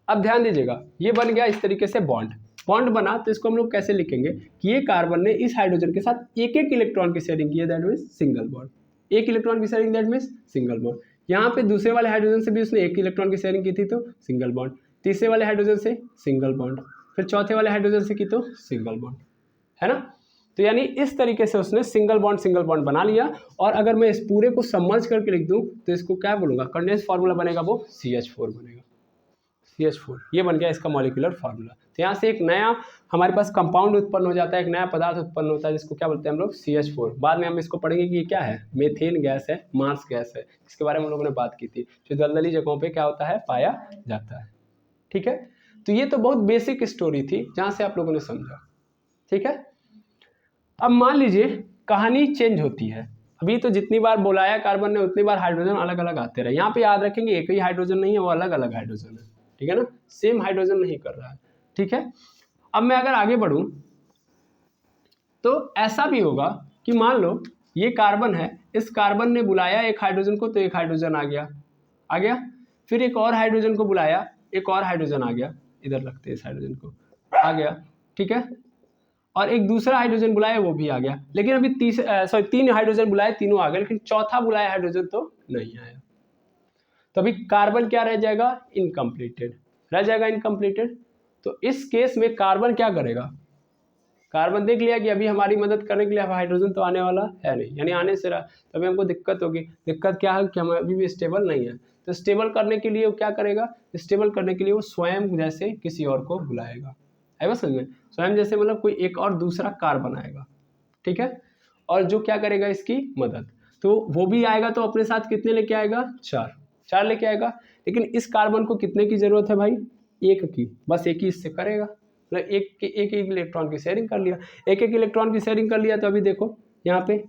अब ध्यान दीजिएगा, ये बन गया इस तरीके से बॉन्ड बना, तो इसको हम लोग कैसे लिखेंगे कि ये कार्बन ने इस हाइड्रोजन के साथ एक इलेक्ट्रॉन की शेयरिंग की है, that means single bond. 1 electron की sharing, that means single bond. यहाँ पे दूसरे वाले हाइड्रोजन से भी उसने 1 इलेक्ट्रॉन की शेयरिंग की थी तो सिंगल बॉन्ड, तीसरे वाले हाइड्रोजन से सिंगल बॉन्ड, फिर चौथे वाले हाइड्रोजन से की तो सिंगल बॉन्ड, है ना। तो यानी इस तरीके से उसने सिंगल बॉन्ड बना लिया। और अगर मैं इस पूरे को समझ करके लिख दूं तो इसको क्या बोलूँगा, कंडेंस फार्मूला बनेगा वो CH4 बनेगा, CH4, ये बन गया इसका मॉलिक्यूलर फार्मूला। तो यहाँ से एक नया हमारे पास कंपाउंड उत्पन्न हो जाता है, एक नया पदार्थ उत्पन्न होता है जिसको क्या बोलते हैं हम लोग, CH4। बाद में हम इसको पढ़ेंगे कि ये क्या है, मेथेन गैस है, मार्स गैस है, इसके बारे में हम लोगों ने बात की थी, जो दलदली जगहों पे क्या होता है, पाया जाता है। ठीक है, तो ये तो बहुत बेसिक स्टोरी थी जहाँ से आप लोगों ने समझा। ठीक है, अब मान लीजिए कहानी चेंज होती है। अभी तो जितनी बार बुलाया कार्बन ने उतनी बार हाइड्रोजन अलग अलग आते रहे। यहाँ पे याद रखेंगे एक ही हाइड्रोजन नहीं है, वो अलग अलग हाइड्रोजन है। ठीक है ना, सेम हाइड्रोजन नहीं कर रहा है। ठीक है, अब मैं अगर आगे बढ़ूं तो ऐसा भी होगा कि मान लो ये कार्बन है, इस कार्बन ने बुलाया एक हाइड्रोजन को तो एक हाइड्रोजन आ गया, फिर एक और हाइड्रोजन को बुलाया, एक और हाइड्रोजन आ गया, इधर रखते हैं इस हाइड्रोजन को, आ गया। ठीक है, और एक दूसरा हाइड्रोजन बुलाया वो भी आ गया, लेकिन अभी तीन हाइड्रोजन बुलाए, तीनों आ गए, लेकिन चौथा बुलाया हाइड्रोजन तो नहीं आया। तो अभी कार्बन क्या रह जाएगा, इनकम्प्लीटेड रह जाएगा, इनकम्प्लीटेड। तो इस केस में कार्बन क्या करेगा, कार्बन देख लिया कि अभी हमारी मदद करने के लिए हाइड्रोजन तो आने वाला है नहीं, यानी आने से रहा, तभी हमको दिक्कत होगी। दिक्कत क्या है कि हम अभी भी स्टेबल नहीं है। तो स्टेबल करने के लिए वो क्या करेगा, स्टेबल करने के लिए वो स्वयं जैसे किसी और को बुलाएगा। है बस समझ में, स्वयं जैसे मतलब कोई एक और दूसरा कार्बन आएगा। ठीक है, और जो क्या करेगा इसकी मदद, तो वो भी आएगा, तो अपने साथ कितने लेके आएगा, चार लेके आएगा। लेकिन इस कार्बन को कितने की जरूरत है भाई, एक की, बस एक ही इससे करेगा, मतलब एक इलेक्ट्रॉन की शेयरिंग कर लिया, एक इलेक्ट्रॉन की शेयरिंग कर लिया। तो अभी देखो यहाँ पे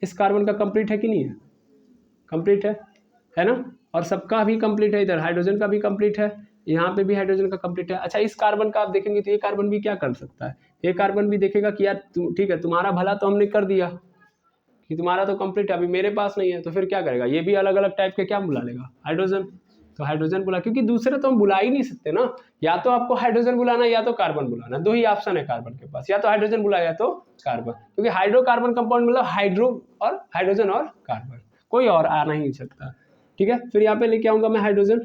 इस कार्बन का कंप्लीट है कि नहीं है, कंप्लीट है ना, और सबका भी कंप्लीट है, इधर हाइड्रोजन का भी कंप्लीट है, यहाँ पे भी हाइड्रोजन का कंप्लीट है। अच्छा, इस कार्बन का आप देखेंगे तो ये कार्बन भी क्या कर सकता है, ये कार्बन भी देखेगा कि यार ठीक है, तुम्हारा भला तो हमने कर दिया कि तुम्हारा तो कंप्लीट है, अभी मेरे पास नहीं है, तो फिर क्या करेगा, ये भी अलग अलग टाइप के क्या बुला लेगा, हाइड्रोजन। तो हाइड्रोजन बुला, क्योंकि दूसरे तो हम बुला ही नहीं सकते ना, या तो आपको हाइड्रोजन बुलाना या तो कार्बन बुलाना, दो ही ऑप्शन है कार्बन के पास, या तो हाइड्रोजन बुलाया या तो कार्बन, क्योंकि हाइड्रोकार्बन कंपाउंड मतलब हाइड्रो और हाइड्रोजन और कार्बन, कोई और आ नहीं सकता। ठीक है, फिर यहाँ पे लेके आऊंगा मैं हाइड्रोजन,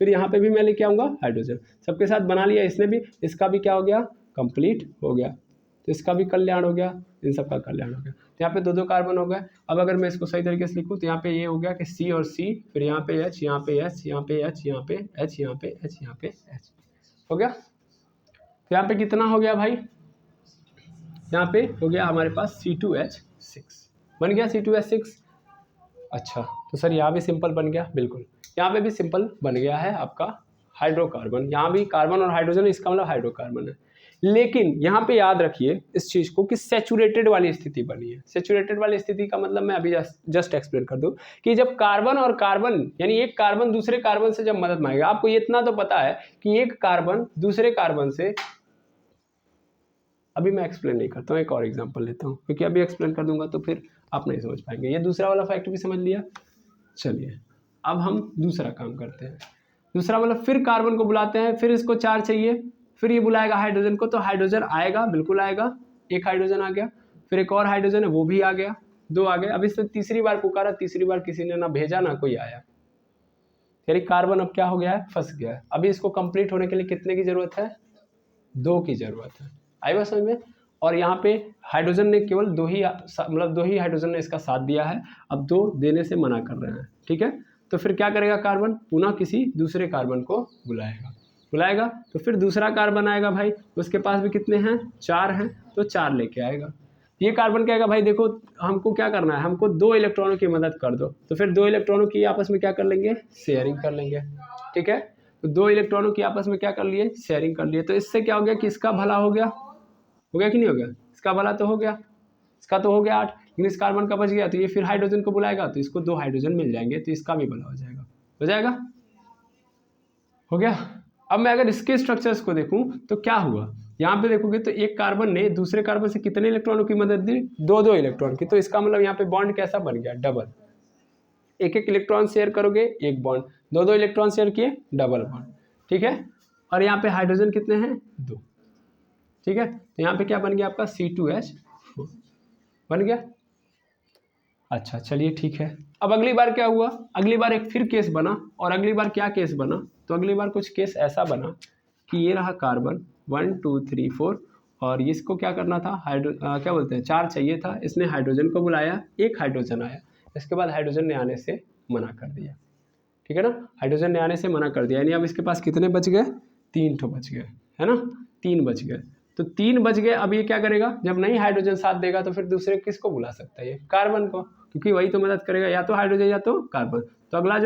फिर यहाँ पे भी मैं लेके आऊंगा हाइड्रोजन, सबके साथ बना लिया इसने भी, इसका भी क्या हो गया, कंप्लीट हो गया, तो इसका भी कल्याण हो गया, इन सब का कल्याण हो गया। तो यहाँ पे दो कार्बन हो गए। अब अगर मैं इसको सही तरीके से लिखूँ तो यहाँ पे ये हो गया कि C और C, फिर यहाँ पे H, यहाँ पे H, यहाँ पे H, यहाँ पे H, यहाँ पे H, यहाँ पे H हो गया। तो यहाँ पे कितना हो गया भाई, यहाँ पे हो गया हमारे पास C2H6 बन गया, C2H6। अच्छा, तो सर यहाँ भी सिंपल बन गया, बिल्कुल यहाँ पे भी सिंपल बन गया है आपका हाइड्रोकार्बन, यहाँ भी कार्बन और हाइड्रोजन, इसका मतलब हाइड्रोकार्बन है। लेकिन यहाँ पे याद रखिए इस चीज को कि सैचुरेटेड वाली स्थिति बनी है। सैचुरेटेड वाली स्थिति का मतलब मैं अभी जस्ट एक्सप्लेन कर दूं कि जब कार्बन और कार्बन, यानी एक कार्बन दूसरे कार्बन से जब मदद मांगेगा, आपको इतना तो पता है कि एक कार्बन दूसरे कार्बन से, अभी मैं एक्सप्लेन नहीं करता हूँ, एक और एग्जाम्पल लेता हूँ, क्योंकि अभी एक्सप्लेन कर दूंगा तो फिर आप नहीं समझ पाएंगे। ये दूसरा वाला फैक्ट भी समझ लिया। चलिए अब हम दूसरा काम करते हैं। दूसरा मतलब फिर कार्बन को बुलाते हैं, फिर इसको चार चाहिए, फिर ये बुलाएगा हाइड्रोजन को, तो हाइड्रोजन आएगा, बिल्कुल आएगा, एक हाइड्रोजन आ गया, फिर एक और हाइड्रोजन है वो भी आ गया, दो आ गए। अब इससे तीसरी बार पुकारा, तीसरी बार किसी ने ना भेजा ना कोई आया, यानी कार्बन अब क्या हो गया है, फंस गया है। अभी इसको कंप्लीट होने के लिए कितने की जरूरत है, दो की जरूरत है। आई बात समझ में। और यहाँ पे हाइड्रोजन ने केवल दो ही हाइड्रोजन ने इसका साथ दिया है, अब दो देने से मना कर रहे हैं। ठीक है, तो फिर क्या करेगा कार्बन, पुनः किसी दूसरे कार्बन को बुलाएगा, तो फिर दूसरा कार्बन आएगा भाई, उसके पास भी कितने हैं, चार हैं, तो चार लेके आएगा। ये कार्बन कहेगा भाई देखो हमको क्या करना है, हमको दो इलेक्ट्रॉनों की मदद कर दो, तो फिर दो इलेक्ट्रॉनों की आपस में क्या कर लेंगे, शेयरिंग कर लेंगे। ठीक है, तो दो इलेक्ट्रॉनों की आपस में क्या कर लिए, शेयरिंग कर लिए। तो इससे क्या हो गया कि इसका भला हो गया कि नहीं हो गया, इसका भला तो हो गया, इसका तो हो गया 8, लेकिन इस कार्बन का बच गया, तो ये फिर हाइड्रोजन को बुलाएगा, तो इसको दो हाइड्रोजन मिल जाएंगे, तो इसका भी भला हो गया। अब मैं अगर इसके स्ट्रक्चर्स को देखूं तो क्या हुआ, यहाँ पे देखोगे तो एक कार्बन ने दूसरे कार्बन से कितने इलेक्ट्रॉनों की मदद दी, दो इलेक्ट्रॉन की। तो इसका मतलब यहाँ पे बॉन्ड कैसा बन गया, डबल, एक इलेक्ट्रॉन शेयर करोगे एक बॉन्ड, दो इलेक्ट्रॉन शेयर किए डबल बॉन्ड। ठीक है, और यहाँ पे हाइड्रोजन कितने हैं, दो। ठीक है, तो यहाँ पे क्या बन गया आपका C2H4 बन गया। अच्छा चलिए ठीक है, अब अगली बार क्या हुआ, अगली बार एक फिर केस बना, और अगली बार क्या केस बना, तो अगली बार कुछ केस ऐसा बना कि ये रहा कार्बन 1 2 3 4, और इसको क्या करना था, क्या बोलते हैं, चार चाहिए था, इसने हाइड्रोजन को बुलाया, एक हाइड्रोजन आया, इसके बाद हाइड्रोजन ने आने से मना कर दिया। ठीक है ना, हाइड्रोजन ने आने से मना कर दिया, यानी अब इसके पास कितने बच गए, 3 ठो बच गए, है ना, 3 बच गए। तो 3 बच गए, अब ये क्या करेगा, जब नहीं हाइड्रोजन साथ देगा तो फिर दूसरे किसको बुला सकता है, ये कार्बन को, क्योंकि वही तो मदद करेगा, या तो हाइड्रोजन या तो कार्बन। तो अगला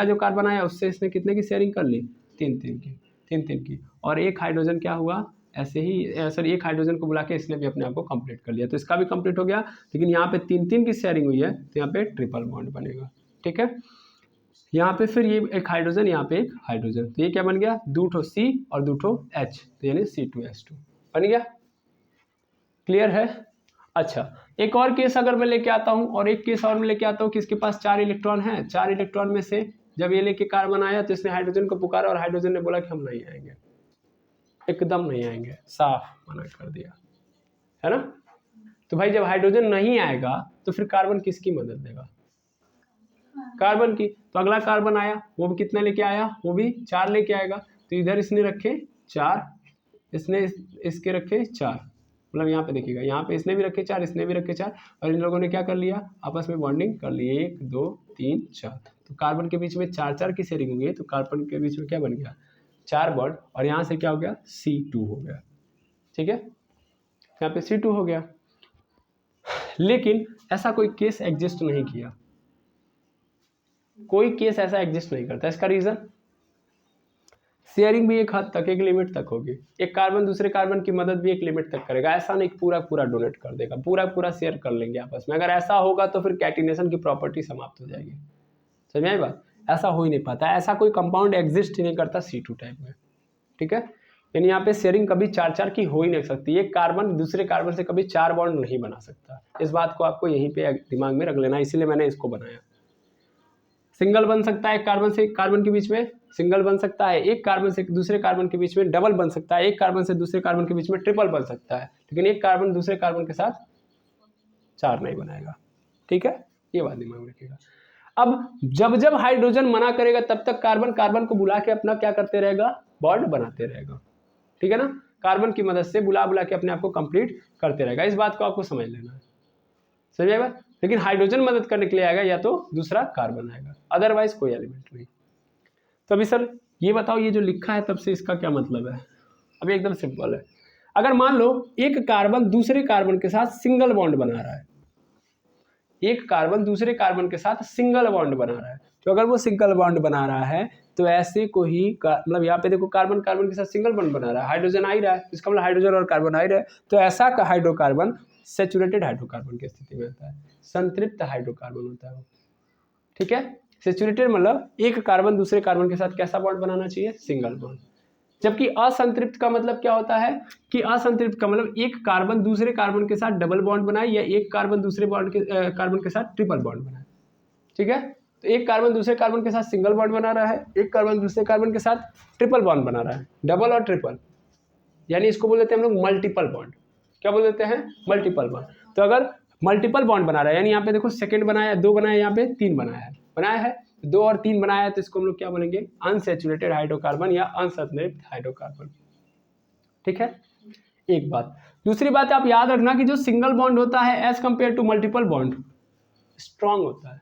जो कार्बन आया उससे इसने कितने की शेयरिंग कर ली, 3 की, और एक हाइड्रोजन क्या हुआ, ऐसे ही सर एक हाइड्रोजन को बुला के इसने भी अपने आप को कंप्लीट कर लिया, तो इसका भी कंप्लीट हो गया। लेकिन यहाँ पे 3 की शेयरिंग हुई है तो यहाँ पे ट्रिपल बॉन्ड बनेगा, ठीक है। यहाँ पे फिर ये एक हाइड्रोजन, यहाँ पे एक हाइड्रोजन, तो ये क्या बन गया, 2 ठो C और 2 ठो H, तो यानी C2H2 बन गया। क्लियर है। अच्छा, एक और केस अगर मैं लेके आता हूँ, और एक केस और मैं लेके आता हूँ कि इसके पास 4 इलेक्ट्रॉन हैं, 4 इलेक्ट्रॉन में से जब ये लेके कार्बन आया तो इसने हाइड्रोजन को पुकारा और हाइड्रोजन ने बोला कि हम नहीं आएंगे, एकदम नहीं आएंगे, साफ मना कर दिया, है ना। तो भाई जब हाइड्रोजन नहीं आएगा तो फिर कार्बन किसकी मदद देगा, कार्बन की। तो अगला कार्बन आया, वो भी कितना लेके आया, वो भी 4 लेके आएगा, तो इधर इसने रखे 4, इसने इसके रखे 4, मतलब यहाँ पे देखिएगा, यहाँ पे इसने भी रखे 4, इसने भी रखे 4, और इन लोगों ने क्या कर लिया, आपस में बॉन्डिंग कर ली, 1 2 3 4, तो कार्बन के बीच में 4 की शेयरिंग होगी, तो कार्बन के बीच में क्या बन गया, 4 बॉन्ड, और यहाँ से क्या हो गया, C2 हो गया, ठीक है, यहाँ पे C2 हो गया। लेकिन ऐसा कोई केस एग्जिस्ट नहीं किया, कोई केस ऐसा एग्जिस्ट नहीं करता। इसका रीजन, शेयरिंग भी एक हद तक, एक लिमिट तक होगी, एक कार्बन दूसरे कार्बन की मदद भी एक लिमिट तक करेगा, ऐसा नहीं पूरा डोनेट कर देगा, पूरा शेयर कर लेंगे आपस में। अगर ऐसा होगा तो फिर कैटिनेशन की प्रॉपर्टी समाप्त हो जाएगी, समझ में आई बात, ऐसा हो ही नहीं पाता, ऐसा कोई कंपाउंड एग्जिस्ट ही नहीं करता C2 टाइप में, ठीक है। यानी यहाँ पे शेयरिंग कभी 4 की हो ही नहीं सकती, एक कार्बन दूसरे कार्बन से कभी 4 बॉन्ड नहीं बना सकता, इस बात को आपको यहीं पे दिमाग में रख लेना, इसीलिए मैंने इसको बनाया। सिंगल बन सकता है, एक कार्बन से एक कार्बन के बीच में सिंगल बन सकता है, एक कार्बन से दूसरे कार्बन के बीच में डबल बन सकता है, एक कार्बन से दूसरे कार्बन के बीच में ट्रिपल बन सकता है, लेकिन एक कार्बन दूसरे कार्बन के साथ 4 नहीं बनाएगा, ठीक है, ये बात दिमाग में रखिएगा। अब जब हाइड्रोजन मना करेगा तब तक कार्बन को बुला के अपना क्या करते रहेगा, बॉन्ड बनाते रहेगा, ठीक है ना, कार्बन की मदद से बुला के अपने आप को कंप्लीट करते रहेगा, इस बात को आपको समझ लेना है, समझ आएगा। लेकिन हाइड्रोजन मदद करने के लिए आएगा या तो दूसरा कार्बन आएगा, अदरवाइज कोई एलिमेंट नहीं। तो अभी सर ये बताओ, ये जो लिखा है तब से इसका क्या मतलब है। अभी एकदम सिंपल है, अगर मान लो एक कार्बन दूसरे कार्बन के साथ सिंगल बॉन्ड बना रहा है, एक कार्बन दूसरे कार्बन के साथ सिंगल बॉन्ड बना रहा है, तो अगर वो सिंगल बॉन्ड बना रहा है तो ऐसे को ही मतलब यहाँ पे देखो कार्बन के साथ सिंगल बॉन्ड बना रहा है, हाइड्रोजन आ ही रहा है, इसका मतलब हाइड्रोजन और कार्बन आ ही रहा है, तो ऐसा का हाइड्रोकार्बन सैचुरेटेड हाइड्रोकार्बन की स्थिति में होता है, संतृप्त हाइड्रोकार्बन होता है वो, ठीक है। सैचुरेटेड मतलब एक कार्बन दूसरे कार्बन के साथ कैसा बॉन्ड बनाना चाहिए, सिंगल बॉन्ड। जबकि असंतृप्त का मतलब क्या होता है कि असंतृप्त का मतलब एक कार्बन दूसरे कार्बन के साथ डबल बॉन्ड बनाए या एक कार्बन दूसरे कार्बन के साथ ट्रिपल बॉन्ड बनाए, ठीक है। तो एक कार्बन दूसरे कार्बन के साथ सिंगल बॉन्ड बना रहा है, एक कार्बन दूसरे कार्बन के साथ ट्रिपल बॉन्ड बना रहा है, डबल और ट्रिपल, यानी इसको बोल देते हैं हम लोग मल्टीपल बॉन्ड। क्या बोल देते हैं, मल्टीपल बॉन्ड। तो अगर मल्टीपल बॉन्ड बना रहा है, यानी यहाँ पे देखो सेकंड बनाया, 2 बनाया, यहाँ पे 3 बनाया है 2 और 3 बनाया है, तो इसको हम लोग क्या बोलेंगे, अनसैचुरेटेड हाइड्रोकार्बन या असंतृप्त हाइड्रोकार्बन, ठीक है। एक बात, दूसरी बात आप याद रखना कि जो सिंगल बॉन्ड होता है as compare to multiple bond strong होता है,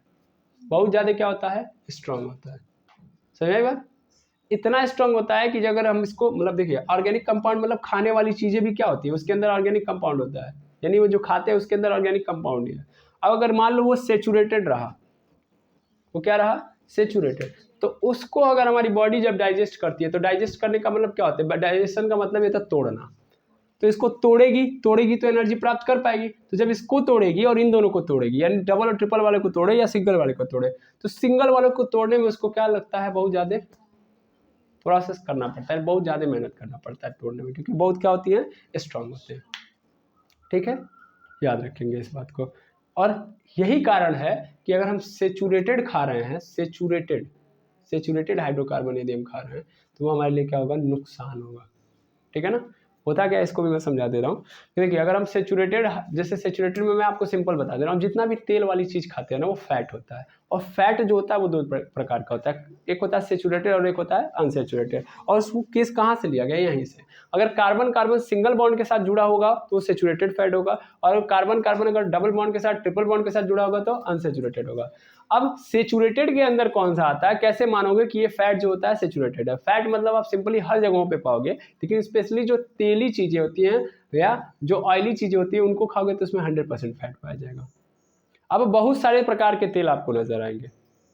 बहुत ज्यादा क्या होता है, स्ट्रांग होता है, समझिएगा। इतना स्ट्रांग होता है कि अगर हम इसको मतलब देखिए, ऑर्गेनिक कंपाउंड मतलब खाने वाली चीजें भी क्या होती है, उसके अंदर ऑर्गेनिक कंपाउंड होता है, यानी वो जो खाते हैं उसके अंदर ऑर्गेनिक कंपाउंड ही है। अब अगर मान लो वो सेचुरेटेड रहा, वो क्या रहा, सेचुरेटेड, तो उसको अगर हमारी बॉडी जब डाइजेस्ट करती है, तो डाइजेस्ट करने का मतलब क्या होता है, डाइजेशन का मतलब ये था तोड़ना, तो इसको तोड़ेगी तो एनर्जी प्राप्त कर पाएगी, तो जब इसको तोड़ेगी और इन दोनों को तोड़ेगी, यानी डबल और ट्रिपल वाले को तोड़े या सिंगल वाले को तोड़े, तो सिंगल वाले को तोड़ने में उसको क्या लगता है, बहुत ज़्यादा प्रोसेस करना पड़ता है, बहुत ज़्यादा मेहनत करना पड़ता है तोड़ने में, क्योंकि बहुत क्या होती है, स्ट्रांग होते हैं, ठीक है, याद रखेंगे इस बात को। और यही कारण है कि अगर हम सेचुरेटेड खा रहे हैं, सेचुरेटेड हाइड्रोकार्बन यदि हम खा रहे हैं, तो वो हमारे लिए क्या होगा, नुकसान होगा, ठीक है ना। होता क्या है, इसको भी मैं समझा दे रहा हूँ। देखिए अगर हम सेचुरेटेड, जैसे सेचुरेटेड में मैं आपको सिंपल बता दे रहा हूँ, जितना भी तेल वाली चीज़ खाते हैं ना वो फैट होता है, और फैट जो होता है वो दो प्रकार का होता है, एक होता है सेचुरेटेड और एक होता है अनसेचुरेटेड। और उसको केस कहाँ से लिया गया, यहीं से। अगर कार्बन कार्बन सिंगल बॉन्ड के साथ जुड़ा होगा तो सेचुरेटेड फैट होगा, और कार्बन कार्बन अगर डबल बॉन्ड के साथ ट्रिपल बॉन्ड के साथ जुड़ा होगा तो अनसेचुरेटेड होगा। अब सेचुरेटेड के अंदर कौन सा आता है, कैसे मानोगे कि ये फैट जो होता है सेचुरेटेड है? फैट मतलब आप सिंपली हर जगहों पे पाओगे, लेकिन स्पेशली जो तेली चीजें होती हैं या जो ऑयली चीजें होती हैं उनको खाओगे तो उसमें 100% फैट पाया जाएगा। अब बहुत सारे प्रकार के तेल आपको नजर आएंगे,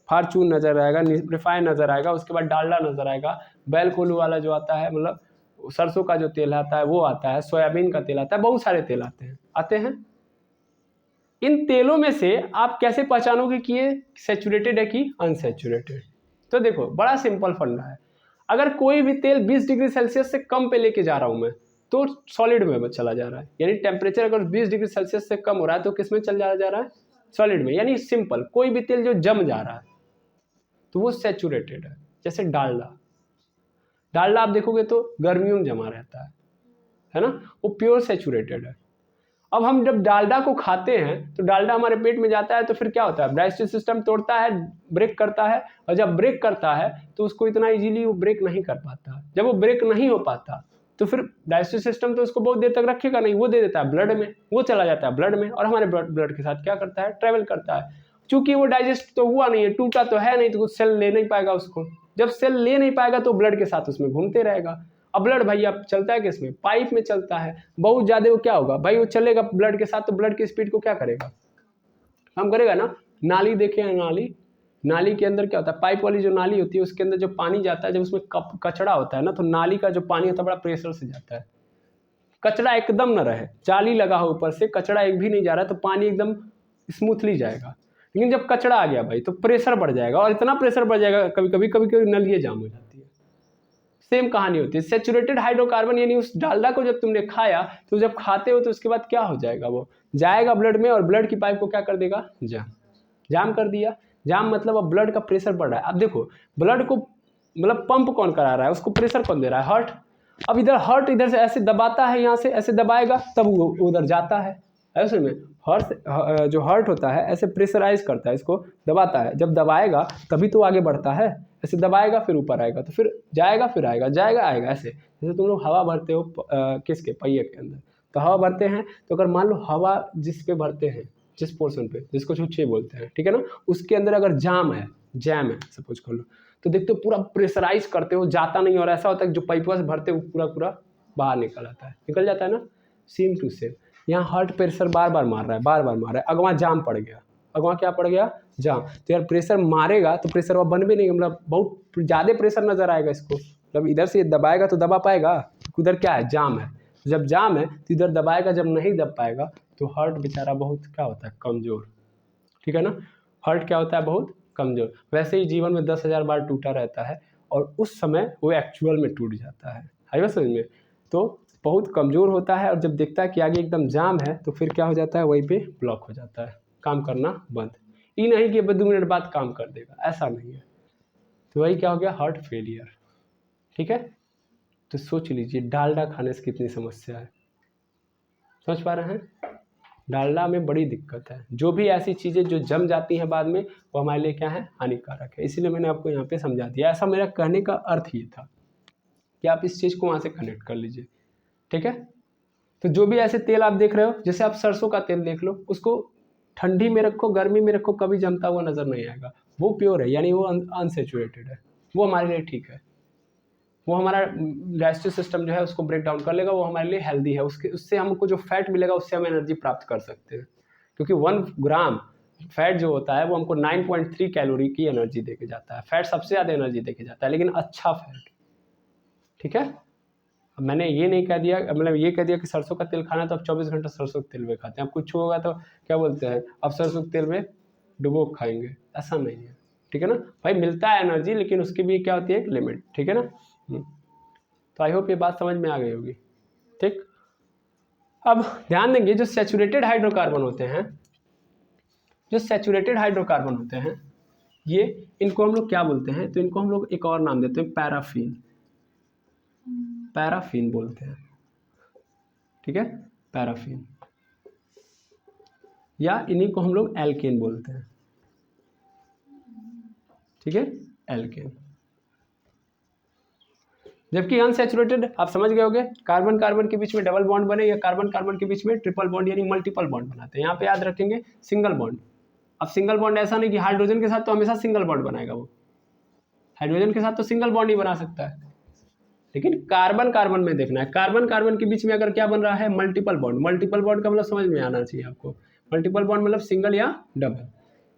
फॉर्चून नजर आएगा, रिफाइन नजर आएगा, उसके बाद डालडा नजर आएगा, बैल कोल्हू वाला जो आता है, मतलब सरसों का जो तेल आता है वो आता है, सोयाबीन का तेल आता है, बहुत सारे तेल आते हैं। इन तेलों में से आप कैसे पहचानोगे कि ये सेचुरेटेड है कि अनसेचुरेटेड? तो देखो बड़ा सिंपल फंडा है, अगर कोई भी तेल 20 डिग्री सेल्सियस से कम पे लेके जा रहा हूं मैं तो सॉलिड में चला जा रहा है, यानी टेम्परेचर अगर 20 डिग्री सेल्सियस से कम हो रहा है तो किस में चल जा रहा है, सॉलिड में। यानी सिंपल, कोई भी तेल जो जम जा रहा है तो वो सेचुरेटेड है। जैसे डालडा आप देखोगे तो गर्मियों में जमा रहता है ना, वो प्योर सेचुरेटेड है। अब हम जब डालडा को खाते हैं तो डालडा हमारे पेट में जाता है तो फिर क्या होता है, डाइजेस्टिव सिस्टम तोड़ता है, ब्रेक करता है, और जब ब्रेक करता है तो उसको इतना इजीली वो ब्रेक नहीं कर पाता। जब वो ब्रेक नहीं हो पाता तो फिर डाइजेस्टिव सिस्टम तो उसको बहुत देर तक रखेगा नहीं, वो दे देता है ब्लड में, वो चला जाता है ब्लड में, और हमारे ब्लड के साथ क्या करता है, ट्रेवल करता है। चूंकि वो डाइजेस्ट तो हुआ नहीं है, टूटा तो है नहीं, तो कुछ सेल ले नहीं पाएगा उसको। जब सेल ले नहीं पाएगा तो ब्लड के साथ उसमें घूमते रहेगा। अब ब्लड भाई अब चलता है किसमें, पाइप में चलता है। बहुत ज्यादा वो क्या होगा भाई, वो चलेगा ब्लड के साथ तो ब्लड की स्पीड को क्या करेगा, हम करेगा ना। नाली देखे हैं, नाली के अंदर क्या होता है, पाइप वाली जो नाली होती है उसके अंदर जो पानी जाता है, जब उसमें कचड़ा होता है ना, तो नाली का जो पानी होता है बड़ा प्रेशर से जाता है। कचड़ा एकदम न रहे, जाली लगा हो ऊपर से, कचड़ा एक भी नहीं जा रहा है तो पानी एकदम स्मूथली जाएगा। लेकिन जब कचड़ा आ गया भाई तो प्रेशर बढ़ जाएगा, और इतना प्रेशर बढ़ जाएगा कभी कभी नलियाँ जाम हो जाती है। सेम कहानी होती है सेचुरेटेड हाइड्रोकार्बन, यानी उस डालडा को जब तुमने खाया तो जब खाते हो तो उसके बाद क्या हो जाएगा, वो जाएगा ब्लड में, और ब्लड की पाइप को क्या कर देगा, जाम कर दिया। जाम मतलब अब ब्लड का प्रेशर बढ़ रहा है। अब देखो ब्लड को मतलब पंप कौन करा रहा है, उसको प्रेशर कौन दे रहा है, हार्ट। अब इधर हार्ट इधर से ऐसे दबाता है, यहाँ से ऐसे दबाएगा तब वो उधर जाता है। ऐसे में हार्ट जो हार्ट होता है ऐसे प्रेशराइज करता है, इसको दबाता है, जब दबाएगा तभी तो आगे बढ़ता है। ऐसे दबाएगा फिर ऊपर आएगा, तो फिर जाएगा फिर आएगा, जाएगा आएगा। ऐसे जैसे तुम लोग हवा भरते हो किसके पहिए के अंदर, तो हवा भरते हैं, तो अगर मान लो हवा जिस पे भरते हैं, जिस पोर्शन पे, जिसको छुच्छे बोलते हैं, ठीक है ना, उसके अंदर अगर जैम है सपोज कर लो, तो देखते हो पूरा प्रेशराइज करते हो, जाता नहीं, और ऐसा होता है कि जो पाइपवा से भरते हो पूरा बाहर निकल आता है, निकल जाता है ना। सेम टू सेम यहाँ हार्ट प्रेशर बार बार मार रहा है, अगवा जाम पड़ गया, अगवा क्या पड़ गया, जाम। तो यार प्रेशर मारेगा तो प्रेशर वह बन भी नहीं, मतलब बहुत ज़्यादा प्रेशर नजर आएगा इसको, मतलब इधर से दबाएगा तो दबा पाएगा, उधर क्या है, जाम है। जब जाम है तो इधर दबाएगा, जब नहीं दब पाएगा तो हार्ट बेचारा बहुत क्या होता है, कमज़ोर, ठीक है ना। हार्ट क्या होता है, बहुत कमज़ोर। वैसे ही जीवन में 10,000 बार टूटा रहता है, और उस समय वो एक्चुअल में टूट जाता है, आइए समझ में। तो बहुत कमज़ोर होता है, और जब देखता है कि आगे एकदम जाम है तो फिर क्या हो जाता है, वहीं पे ब्लॉक हो जाता है, काम करना बंद। ये नहीं कि 2 मिनट बाद काम कर देगा, ऐसा नहीं है। तो वही क्या हो गया, हार्ट फेलियर, ठीक है। तो सोच लीजिए डालडा खाने से कितनी समस्या है, समझ पा रहे हैं। डालडा में बड़ी दिक्कत है, जो भी ऐसी चीज़ें जो जम जाती हैं बाद में वो हमारे लिए क्या है, हानिकारक है। इसीलिए मैंने आपको यहाँ पे समझा दिया, ऐसा मेरा कहने का अर्थ ये था कि आप इस चीज़ को वहाँ से कनेक्ट कर लीजिए, ठीक है। तो जो भी ऐसे तेल आप देख रहे हो, जैसे आप सरसों का तेल देख लो, उसको ठंडी में रखो गर्मी में रखो कभी जमता हुआ नजर नहीं आएगा, वो प्योर है, यानी वो अनसेचुरेटेड है, वो हमारे लिए ठीक है। वो हमारा डाइजेस्टिव सिस्टम जो है उसको ब्रेक डाउन कर लेगा, वो हमारे लिए हेल्दी है, उससे हमको जो फैट मिलेगा उससे हम एनर्जी प्राप्त कर सकते हैं। क्योंकि 1 ग्राम फैट जो होता है वो हमको 9.3 कैलोरी की एनर्जी देके जाता है। फैट सबसे ज़्यादा एनर्जी देके जाता है, लेकिन अच्छा फैट, ठीक है। अब मैंने ये नहीं कह दिया, मतलब ये कह दिया कि सरसों का तेल खाना तो अब 24 घंटा सरसों के तेल में खाते हैं, अब कुछ होगा तो क्या बोलते हैं, अब सरसों के तेल में डुबो खाएंगे, ऐसा नहीं है, ठीक है ना भाई। मिलता है एनर्जी, लेकिन उसकी भी क्या होती है, एक लिमिट, ठीक है ना। तो आई होप ये बात समझ में आ गई होगी, ठीक। अब ध्यान देंगे, जो सैचुरेटेड हाइड्रोकार्बन होते हैं, ये इनको हम लोग क्या बोलते हैं, तो इनको हम लोग एक और नाम देते हैं, पैराफिन बोलते हैं, ठीक है, पैराफिन, या इन्हीं को हम लोग एल्केन बोलते हैं। ठीक है, एल्केन। जबकि अनसैचुरेटेड आप समझ गए होंगे, कार्बन कार्बन के बीच में डबल बॉन्ड बने या कार्बन कार्बन के बीच में ट्रिपल बॉन्ड यानी मल्टीपल बॉन्ड बनाते हैं। यहाँ पे याद रखेंगे सिंगल बॉन्ड। अब सिंगल बॉन्ड ऐसा नहीं कि हाइड्रोजन के साथ तो हमेशा सिंगल बॉन्ड बनाएगा, वो हाइड्रोजन के साथ तो सिंगल बॉन्ड ही बना सकता है, लेकिन कार्बन कार्बन में देखना है, कार्बन कार्बन के बीच में अगर क्या बन रहा है, मल्टीपल बॉन्ड। मल्टीपल बॉन्ड का मतलब समझ में आना चाहिए आपको, मल्टीपल बॉन्ड मतलब सिंगल या डबल।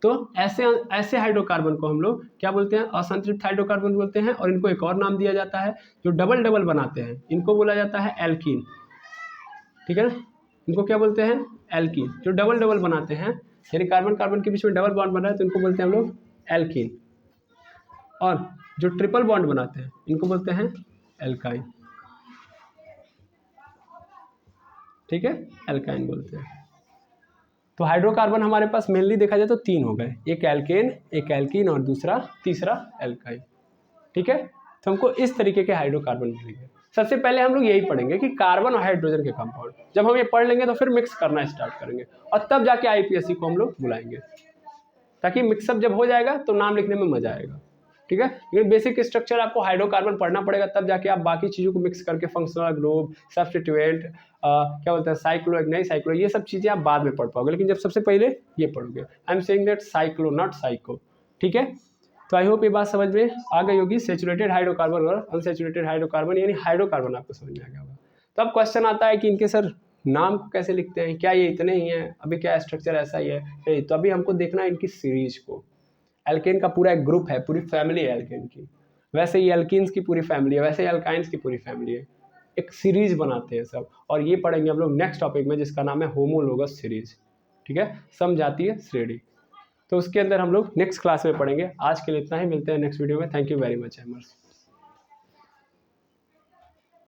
तो ऐसे ऐसे हाइड्रोकार्बन को हम लोग क्या बोलते हैं, असंतृप्त हाइड्रोकार्बन बोलते हैं। और इनको एक और नाम दिया जाता है, जो डबल डबल बनाते हैं इनको बोला जाता है एल्कीन, ठीक है ना। इनको क्या बोलते हैं, एल्कीन। जो डबल डबल बनाते हैं यानी कार्बन कार्बन के बीच में डबल बॉन्ड बन रहा है तो इनको बोलते हैं हम लोग एल्कीन। और जो ट्रिपल बॉन्ड बनाते हैं इनको बोलते हैं एल्काइन, ठीक है, एल्काइन बोलते हैं। तो हाइड्रोकार्बन हमारे पास मेनली देखा जाए तो 3 हो गए, एक एल्केन, एक एल्कीन और दूसरा तीसरा एल्काइन, ठीक है। तो हमको इस तरीके के हाइड्रोकार्बन मिलेंगे। सबसे पहले हम लोग यही पढ़ेंगे कि कार्बन और हाइड्रोजन के कंपाउंड। जब हम ये पढ़ लेंगे तो फिर मिक्स करना स्टार्ट करेंगे और तब जाके आईपीएससी को हम लोग बुलाएंगे, ताकि मिक्सअप जब हो जाएगा तो नाम लिखने में मजा आएगा, ठीक है। लेकिन बेसिक स्ट्रक्चर आपको हाइड्रोकार्बन पढ़ना पड़ेगा, तब जाके आप बाकी चीज़ों को मिक्स करके फंक्शनल ग्रुप, सब्स्टिट्यूएंट, क्या बोलते हैं, साइक्लो, नहीं साइक्लो, ये सब चीज़ें आप बाद में पढ़ पाओगे, लेकिन जब सबसे पहले ये पढ़ोगे। I am saying that cyclo not psycho, ठीक है। तो आई होप ये बात समझ में आ गई होगी। सेचुरेटेड हाइड्रोकार्बन और अनसेचुरेटेड हाइड्रोकार्बन यानी हाइड्रोकार्बन आपको समझ में आ गया होगा। तो अब क्वेश्चन आता है कि इनके सर नाम को कैसे लिखते हैं, क्या ये इतने ही हैं, अभी क्या स्ट्रक्चर ऐसा ही है, नहीं। तो अभी हमको देखना है इनकी सीरीज को। एल्केन का पूरा एक ग्रुप है, पूरी फैमिली है एल्केन की, वैसे ही एल्कीन्स की पूरी फैमिली है, वैसे ही एल्काइंस की पूरी फैमिली है, एक सीरीज बनाते हैं सब। और ये पढ़ेंगे हम लोग नेक्स्ट टॉपिक में, जिसका नाम है होमोलोगस सीरीज, ठीक है, समजातीय श्रेणी। तो उसके अंदर हम लोग नेक्स्ट क्लास में पढ़ेंगे। आज के लिए इतना ही, मिलते हैं नेक्स्ट वीडियो में। Thank you very much एमर्स।